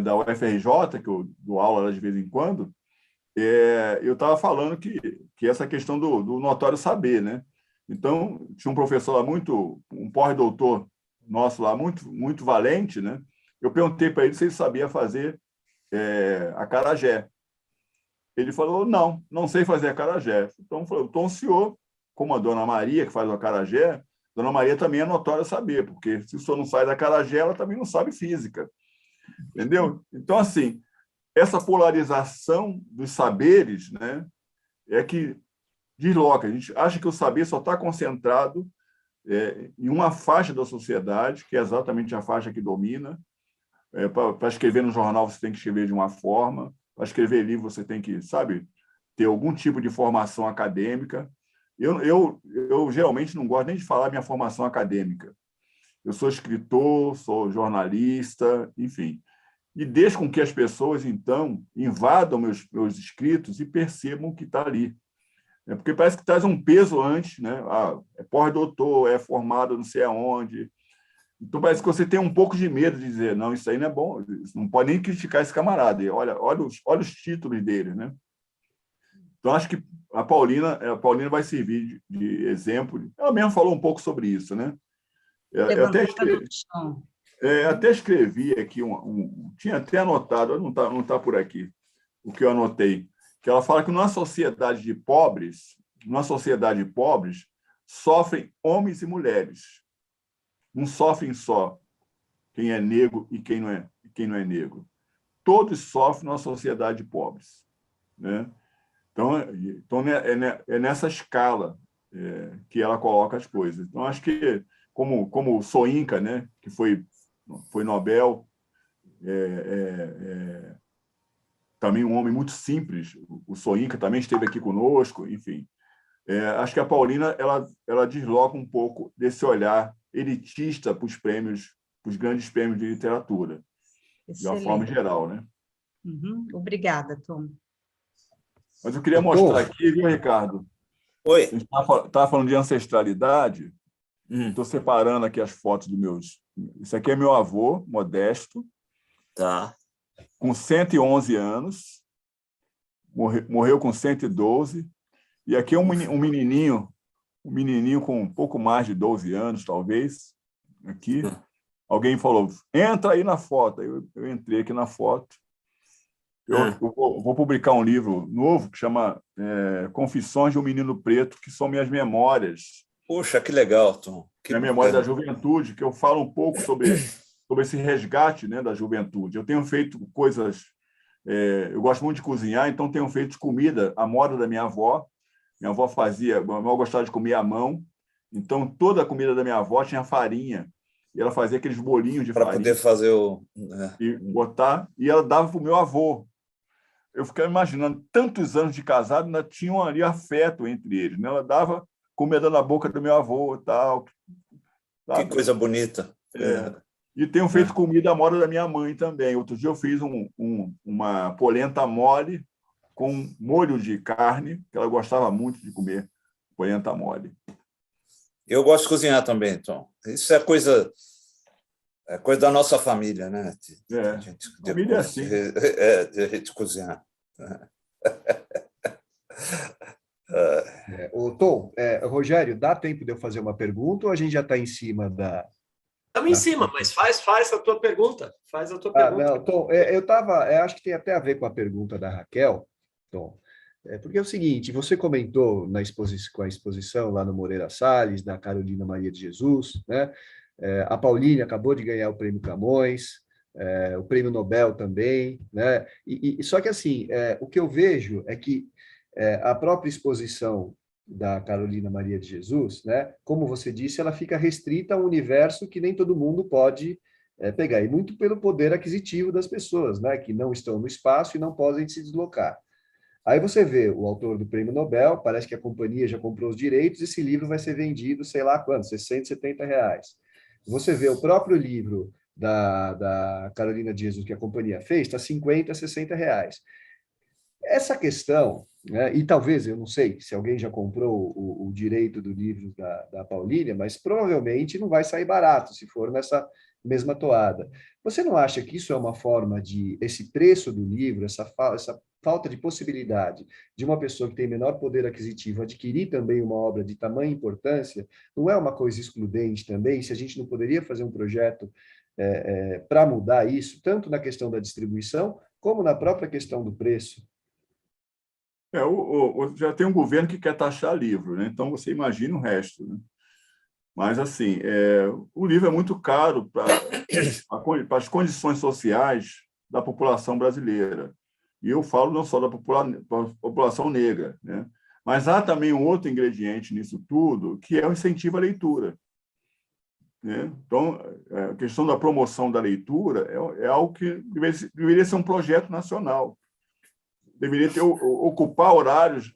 da UFRJ, que eu dou aula lá de vez em quando, eu estava falando que essa questão do notório saber, né? Então, tinha um professor lá um pós-doutor nosso lá, muito valente, né? Eu perguntei para ele se ele sabia fazer acarajé. Ele falou, não sei fazer acarajé. Então, eu falei, então o senhor, como a dona Maria, que faz o acarajé, dona Maria também é notória saber, porque se o senhor não faz acarajé, ela também não sabe física. Entendeu? Então, assim, essa polarização dos saberes, né, é que desloca. A gente acha que o saber só está concentrado em uma faixa da sociedade, que é exatamente a faixa que domina. Para escrever no jornal, você tem que escrever de uma forma. Para escrever livro, você tem que, sabe, ter algum tipo de formação acadêmica. Eu geralmente não gosto nem de falar minha formação acadêmica. Eu sou escritor, sou jornalista, enfim. E deixo com que as pessoas, então, invadam meus escritos e percebam o que está ali. Porque parece que traz um peso antes, né? É pós-doutor, é formado não sei aonde. Então, parece que você tem um pouco de medo de dizer, não, isso aí não é bom, não pode nem criticar esse camarada. E olha os títulos dele, né? Então, acho que a Paulina vai servir de exemplo. Ela mesma falou um pouco sobre isso, né? Eu até escrevi aqui, tinha até anotado, não está por aqui, o que eu anotei, que ela fala que numa sociedade de pobres, sofrem homens e mulheres. Não sofrem só quem é negro e quem não é negro. Todos sofrem numa sociedade de pobres, né? Então é nessa escala que ela coloca as coisas. Então, acho que, como Soyinka, né, que foi Nobel, também um homem muito simples, o Soyinka também esteve aqui conosco, enfim. Acho que a Paulina ela desloca um pouco desse olhar elitista para os grandes prêmios de literatura, de uma forma geral, né? Obrigada, Tom. Mas eu queria mostrar aqui, viu, Ricardo? Oi. A gente estava falando de ancestralidade. Estou separando aqui as fotos dos Esse aqui é meu avô, Modesto, Tá. com 111 anos, morreu com 112. E aqui é um menininho com um pouco mais de 12 anos, talvez. Aqui. Alguém falou, entra aí na foto. Eu entrei aqui na foto. Eu vou publicar um livro novo que chama Confissões de um Menino Preto, que são minhas memórias. Puxa, que legal, Tom. Minha memória da juventude, que eu falo um pouco sobre esse resgate, né, da juventude. Eu tenho feito coisas... eu gosto muito de cozinhar, então tenho feito comida à moda da minha avó. Minha avó gostava de comer à mão, então toda a comida da minha avó tinha farinha. E ela fazia aqueles bolinhos de farinha. Para poder fazer E botar, e ela dava para o meu avô. Eu ficava imaginando, tantos anos de casado, ainda tinham ali afeto entre eles. Né? Ela dava comida na boca do meu avô e tal. Que coisa bonita. E tenho feito comida à moda da minha mãe também. Outro dia eu fiz uma polenta mole com molho de carne, que ela gostava muito de comer, polenta mole. Eu gosto de cozinhar também, Tom. Isso é coisa da nossa família, né? Família é assim. De a gente cozinhar. Tom, Rogério, dá tempo de eu fazer uma pergunta ou a gente já está em cima da... Estamos em cima, mas faz a tua pergunta. Faz a tua pergunta. Não, Tom, acho que tem até a ver com a pergunta da Raquel, Tom. Porque é o seguinte, você comentou com a exposição lá no Moreira Salles, da Carolina Maria de Jesus, né? A Pauline acabou de ganhar o Prêmio Camões, o Prêmio Nobel também, né? Só que, assim, o que eu vejo é que a própria exposição da Carolina Maria de Jesus, né? Como você disse, ela fica restrita a um universo que nem todo mundo pode pegar, e muito pelo poder aquisitivo das pessoas, né? Que não estão no espaço e não podem se deslocar. Aí você vê o autor do Prêmio Nobel, parece que a companhia já comprou os direitos, esse livro vai ser vendido, sei lá quanto, R$60, R$70. Você vê o próprio livro da Carolina de Jesus que a companhia fez, está R$50, R$60. Essa questão, né, e talvez, eu não sei se alguém já comprou o direito do livro da Paulínia, mas provavelmente não vai sair barato se for nessa mesma toada. Você não acha que isso é uma forma de, esse preço do livro, essa falta de possibilidade de uma pessoa que tem menor poder aquisitivo adquirir também uma obra de tamanha importância, não é uma coisa excludente também? Se a gente não poderia fazer um projeto para mudar isso, tanto na questão da distribuição, como na própria questão do preço? Já tem um governo que quer taxar livro, né? Então você imagina o resto, né? Mas, assim, o livro é muito caro para as condições sociais da população brasileira. E eu falo não só da população negra, né? Mas há também um outro ingrediente nisso tudo, que é o incentivo à leitura, né? Então, a questão da promoção da leitura é algo que deveria ser um projeto nacional. Deveria ocupar horários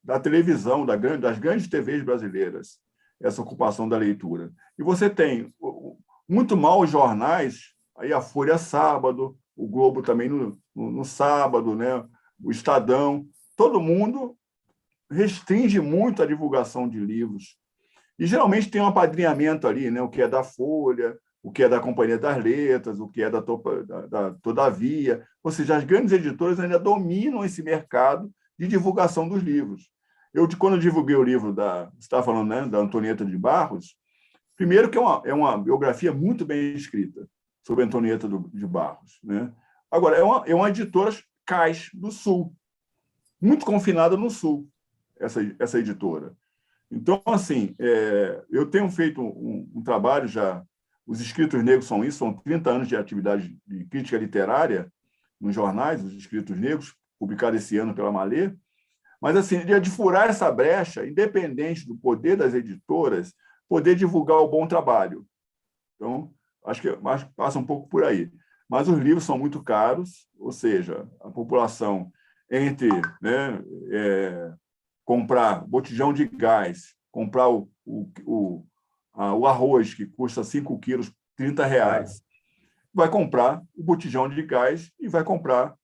da televisão, das grandes TVs brasileiras, essa ocupação da leitura. E você tem muito mal os jornais, aí a Folha sábado, o Globo também no sábado, né? O Estadão, todo mundo restringe muito a divulgação de livros. E geralmente tem um apadrinhamento ali, né? O que é da Folha, o que é da Companhia das Letras, o que é da Todavia. Ou seja, as grandes editoras ainda dominam esse mercado de divulgação dos livros. Quando eu divulguei o livro você estava falando, né, da Antonieta de Barros, primeiro que é uma biografia muito bem escrita sobre Antonieta de Barros, né? Agora, é uma editora Cais do Sul, muito confinada no Sul, essa editora. Então, assim, eu tenho feito um trabalho já, os Escritos Negros são isso, são 30 anos de atividade de crítica literária nos jornais, os Escritos Negros, publicado esse ano pela Malê. Mas, assim, de furar essa brecha, independente do poder das editoras, poder divulgar o bom trabalho. Então, acho que passa um pouco por aí. Mas os livros são muito caros, ou seja, a população entre, né, comprar botijão de gás, comprar o arroz, que custa 5 quilos, R$30, vai comprar o botijão de gás e vai comprar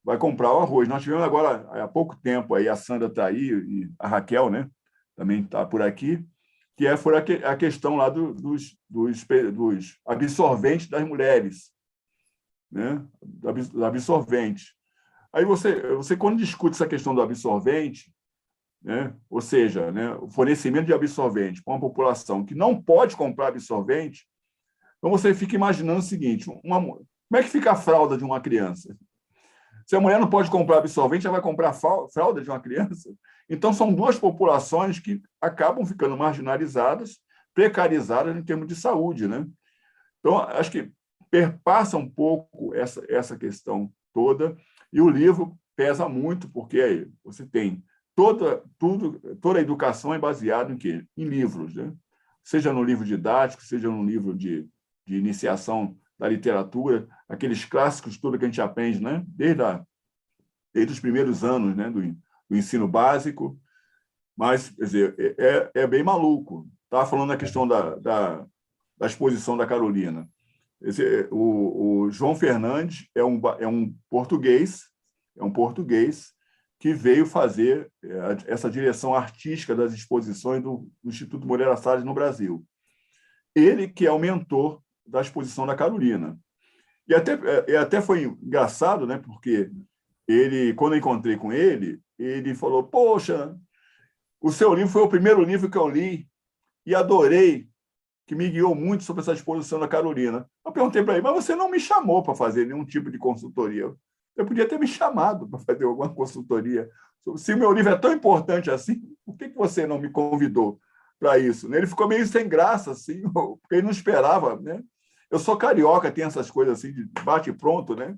o arroz. Nós tivemos agora, há pouco tempo, aí a Sandra está aí, e a Raquel, né, também está por aqui, foi a questão lá dos absorventes das mulheres, né? Do absorvente. Aí você, quando discute essa questão do absorvente, né? Ou seja, né, o fornecimento de absorvente para uma população que não pode comprar absorvente, então você fica imaginando o seguinte, como é que fica a fralda de uma criança? Se a mulher não pode comprar absorvente, ela vai comprar fralda de uma criança? Então, são duas populações que acabam ficando marginalizadas, precarizadas em termos de saúde, né? Então, acho que perpassa um pouco essa questão toda, e o livro pesa muito, porque aí você tem toda a educação é baseada em quê? Em livros, né? Seja no livro didático, seja no livro de iniciação da literatura, aqueles clássicos todos que a gente aprende, né? Desde os primeiros anos, né? do ensino básico. Mas, quer dizer, é bem maluco. Estava falando da questão da exposição da Carolina. O João Fernandes é um português que veio fazer essa direção artística das exposições do Instituto Moreira Salles no Brasil. Ele que é o mentor da exposição da Carolina. E até foi engraçado, né? Porque quando eu encontrei com ele, ele falou: poxa, o seu livro foi o primeiro livro que eu li e adorei, que me guiou muito sobre essa exposição da Carolina. Eu perguntei para ele: mas você não me chamou para fazer nenhum tipo de consultoria? Eu podia ter me chamado para fazer alguma consultoria. Se o meu livro é tão importante assim, por que você não me convidou para isso? Ele ficou meio sem graça, assim, porque ele não esperava, né? Eu sou carioca, tem essas coisas assim de bate e pronto, né?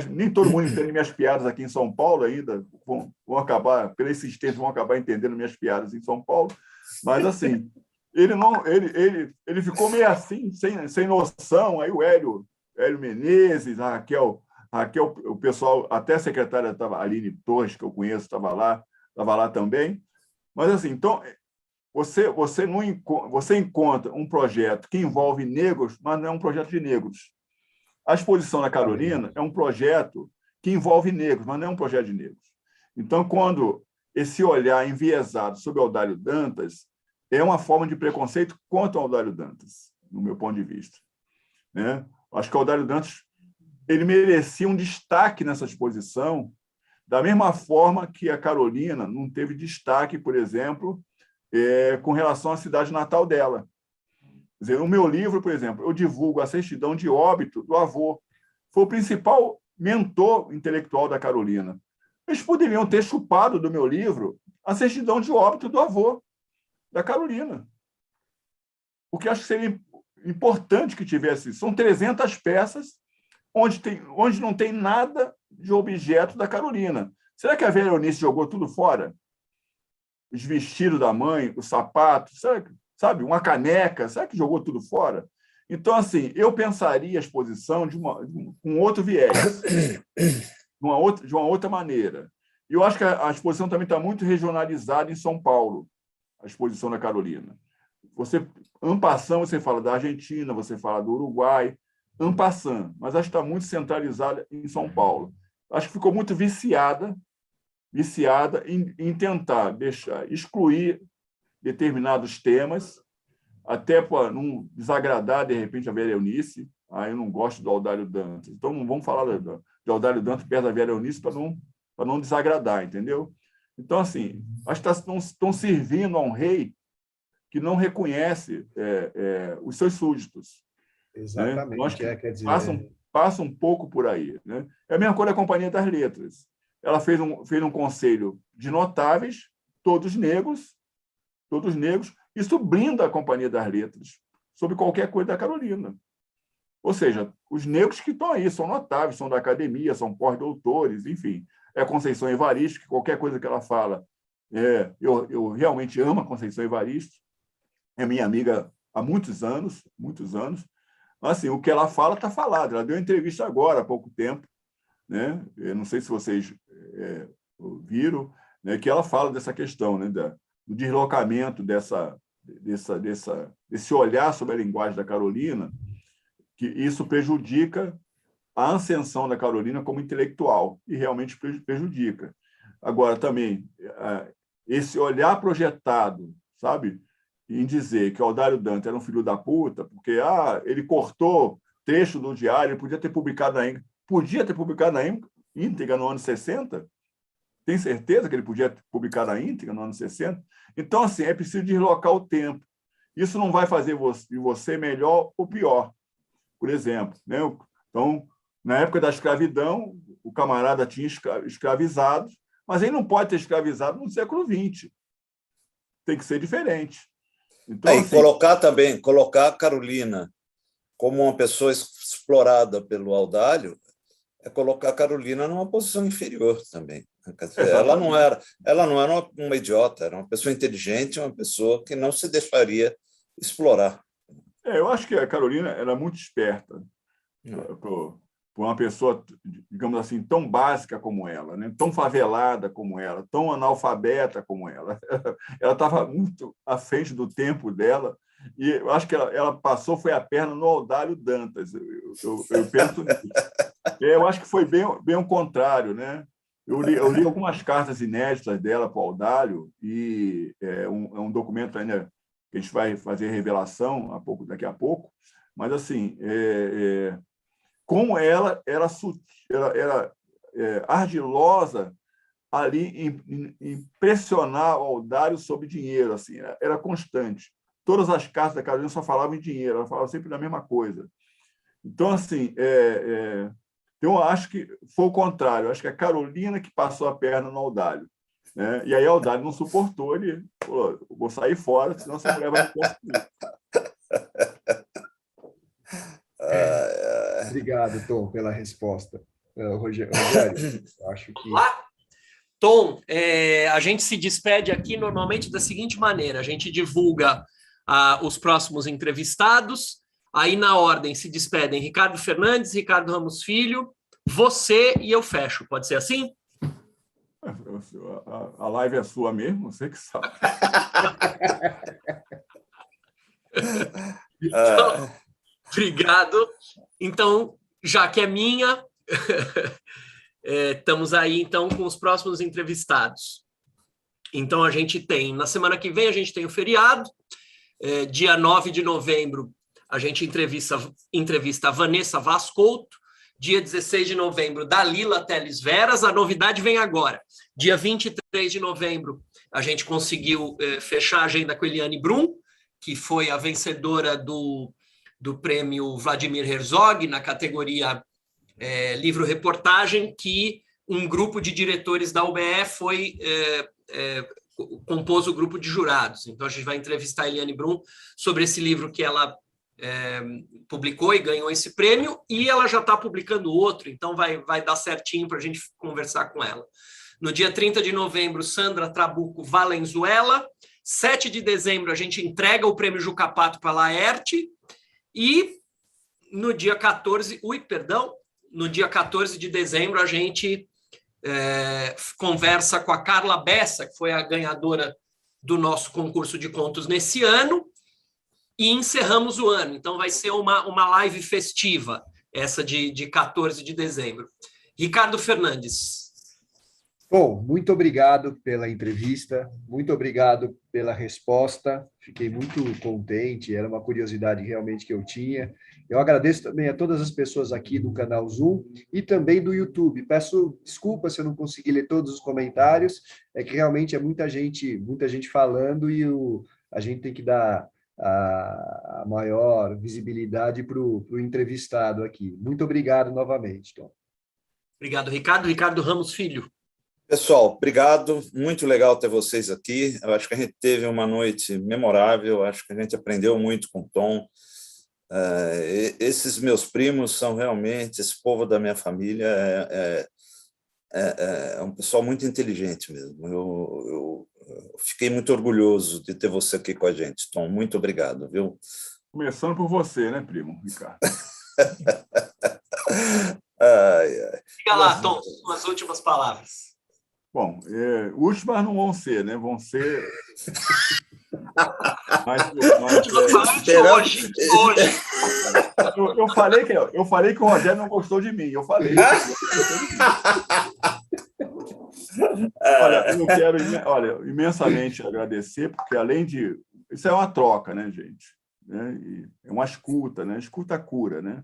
Nem todo mundo entende minhas piadas aqui em São Paulo ainda, vão acabar, pela insistência, vão acabar entendendo minhas piadas em São Paulo, mas assim, ele ficou meio assim, sem noção. Aí o Hélio Menezes, a Raquel, o pessoal, até a secretária estava, Aline Torres, que eu conheço, estava lá também. Mas assim, então, você encontra um projeto que envolve negros, mas não é um projeto de negros. A exposição da Carolina é um projeto que envolve negros, mas não é um projeto de negros. Então, quando esse olhar enviesado sobre Audálio Dantas é uma forma de preconceito contra o Audálio Dantas, no meu ponto de vista, né? Acho que o Audálio Dantas ele merecia um destaque nessa exposição, da mesma forma que a Carolina não teve destaque, por exemplo, com relação à cidade natal dela. Quer dizer, no meu livro, por exemplo, eu divulgo a certidão de óbito do avô. Foi o principal mentor intelectual da Carolina. Eles poderiam ter chupado do meu livro a certidão de óbito do avô da Carolina. Porque acho que seria importante que tivesse. São 300 peças onde não tem nada de objeto da Carolina. Será que a Vera Eunice jogou tudo fora? Os vestidos da mãe, os sapatos, sabe, uma caneca, será que jogou tudo fora? Então, assim, eu pensaria a exposição de um outro viés, de uma outra maneira. E eu acho que a exposição também está muito regionalizada em São Paulo, a exposição da Carolina. En passant, você fala da Argentina, você fala do Uruguai, en passant, mas acho que está muito centralizada em São Paulo. Acho que ficou muito viciada em tentar excluir determinados temas, até para não desagradar, de repente, a Vera Eunice. Eu não gosto do Audálio Dantas. Então, não vamos falar de Audálio Dantas perto da Vera Eunice para não desagradar, entendeu? Então, assim, acho que estão servindo a um rei que não reconhece os seus súditos. Exatamente. Né? Então, acho que quer dizer... passa um pouco por aí. Né? É a mesma coisa da Companhia das Letras. Ela fez um conselho de notáveis, todos negros, isso blinda a Companhia das Letras sobre qualquer coisa da Carolina. Ou seja, os negros que estão aí são notáveis, são da academia, são pós-doutores, enfim. É a Conceição Evaristo, que qualquer coisa que ela fala, eu realmente amo a Conceição Evaristo, é minha amiga há muitos anos. Mas, assim, o que ela fala está falado. Ela deu entrevista agora, há pouco tempo, né? Eu não sei se vocês viram, né, que ela fala dessa questão, né, do deslocamento desse olhar sobre a linguagem da Carolina, que isso prejudica a ascensão da Carolina como intelectual, e realmente prejudica. Agora, também, esse olhar projetado, sabe, em dizer que o Audálio Dantas era um filho da puta, porque ele cortou trecho do diário, ele podia ter publicado na íntegra no ano 60? Tem certeza que ele podia ter publicado na íntegra no ano 60? Então, assim, é preciso deslocar o tempo. Isso não vai fazer de você melhor ou pior. Por exemplo, né? Então, na época da escravidão, o camarada tinha escravizado, mas ele não pode ter escravizado no século XX. Tem que ser diferente. Então, E assim, colocar a Carolina como uma pessoa explorada pelo Audálio é colocar a Carolina numa posição inferior também. Quer dizer, ela não era uma idiota, era uma pessoa inteligente, uma pessoa que não se deixaria explorar. Eu acho que a Carolina era muito esperta por uma pessoa, digamos assim, tão básica como ela, né? Tão favelada como ela, tão analfabeta como ela. Ela estava muito à frente do tempo dela, e eu acho que ela passou foi a perna no Audálio Dantas. Eu penso nisso. Eu acho que foi bem o contrário, né? Eu li algumas cartas inéditas dela para o Audálio, e é um documento ainda que a gente vai fazer revelação daqui a pouco, mas, assim, como ela era ardilosa ali em pressionar o Audálio sobre dinheiro, assim, era constante. Todas as cartas da Carolina só falavam em dinheiro, ela falava sempre da mesma coisa. Então, assim, eu acho que foi o contrário. Eu acho que a Carolina que passou a perna no Audálio, né? E aí o Audálio não suportou, ele falou: vou sair fora, senão essa mulher vai me conseguir. Obrigado, Tom, pela resposta. Rogério, acho que... Tom, a gente se despede aqui normalmente da seguinte maneira: a gente divulga os próximos entrevistados, aí na ordem se despedem Ricardo Fernandes, Ricardo Ramos Filho, você e eu fecho. Pode ser assim? A live é sua mesmo, você que sabe. Então, obrigado. Então, já que é minha, estamos aí, então, com os próximos entrevistados. Então, a gente tem, na semana que vem, a gente tem o feriado, dia 9 de novembro, a gente entrevista a Vanessa Vaz Couto, dia 16 de novembro, Dalila Teles Veras. A novidade vem agora. Dia 23 de novembro, a gente conseguiu fechar a agenda com Eliane Brum, que foi a vencedora do prêmio Vladimir Herzog, na categoria livro-reportagem, que um grupo de diretores da UBE compôs o grupo de jurados. Então, a gente vai entrevistar a Eliane Brum sobre esse livro que ela publicou e ganhou esse prêmio, e ela já está publicando outro, então vai dar certinho para a gente conversar com ela. No dia 30 de novembro, Sandra Trabuco Valenzuela. 7 de dezembro, a gente entrega o prêmio Juca Pato para a Laerte, e no dia 14 de dezembro, a gente conversa com a Carla Bessa, que foi a ganhadora do nosso concurso de contos nesse ano, e encerramos o ano. Então, vai ser uma live festiva, essa de 14 de dezembro. Ricardo Fernandes. Bom, muito obrigado pela entrevista, muito obrigado pela resposta, fiquei muito contente, era uma curiosidade realmente que eu tinha. Eu agradeço também a todas as pessoas aqui do canal Zoom e também do YouTube. Peço desculpas se eu não consegui ler todos os comentários, é que realmente é muita gente falando, e a gente tem que dar a maior visibilidade para o entrevistado aqui. Muito obrigado novamente, Tom. Obrigado, Ricardo. Ricardo Ramos Filho. Pessoal, obrigado. Muito legal ter vocês aqui. Eu acho que a gente teve uma noite memorável, acho que a gente aprendeu muito com o Tom. Esses meus primos são realmente, esse povo da minha família é um pessoal muito inteligente mesmo. Eu fiquei muito orgulhoso de ter você aqui com a gente, Tom. Muito obrigado, viu? Começando por você, né, primo, Ricardo? Fica lá, Tom, suas últimas palavras. Bom, últimas não vão ser, né? Vão ser... Hoje. Eu falei que o Rogério não gostou de mim. Eu falei. Olha, eu quero imensamente agradecer, porque além de isso é uma troca, né, gente? É uma escuta, né? Escuta cura, né?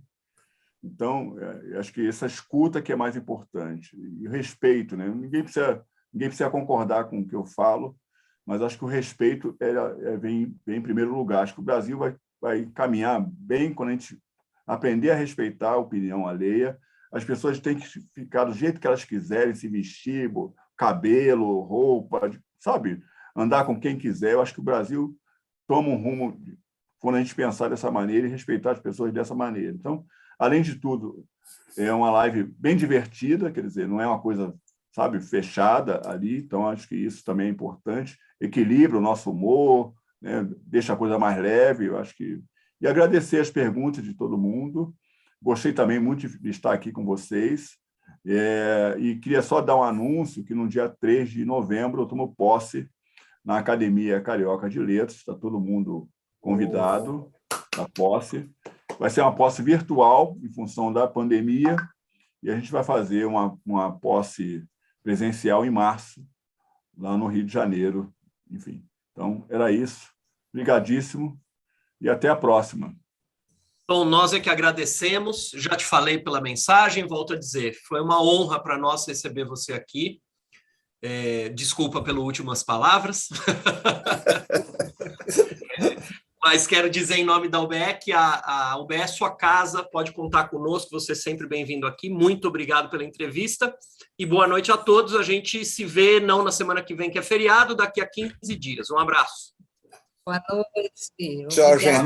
Então, acho que essa escuta que é mais importante. E o respeito, né? Ninguém precisa concordar com o que eu falo, mas acho que o respeito vem em primeiro lugar. Acho que o Brasil vai caminhar bem quando a gente aprender a respeitar a opinião alheia. As pessoas têm que ficar do jeito que elas quiserem, se vestir, cabelo, roupa, sabe? Andar com quem quiser. Eu acho que o Brasil toma um rumo quando a gente pensar dessa maneira e respeitar as pessoas dessa maneira. Então, além de tudo, é uma live bem divertida, quer dizer, não é uma coisa, sabe, fechada ali, então acho que isso também é importante. Equilibra o nosso humor, né? Deixa a coisa mais leve, eu acho que... E agradecer as perguntas de todo mundo. Gostei também muito de estar aqui com vocês. E queria só dar um anúncio que no dia 3 de novembro eu tomo posse na Academia Carioca de Letras, está todo mundo convidado à posse. Vai ser uma posse virtual, em função da pandemia, e a gente vai fazer uma posse presencial em março, lá no Rio de Janeiro. Enfim, então, era isso. Obrigadíssimo e até a próxima. Bom, nós é que agradecemos, já te falei pela mensagem, volto a dizer, foi uma honra para nós receber você aqui. Desculpa pelas últimas palavras. Mas quero dizer em nome da UBE que a UBE é sua casa, pode contar conosco, você é sempre bem-vindo aqui. Muito obrigado pela entrevista e boa noite a todos. A gente se vê não na semana que vem, que é feriado, daqui a 15 dias. Um abraço. Boa noite. Tchau, gente.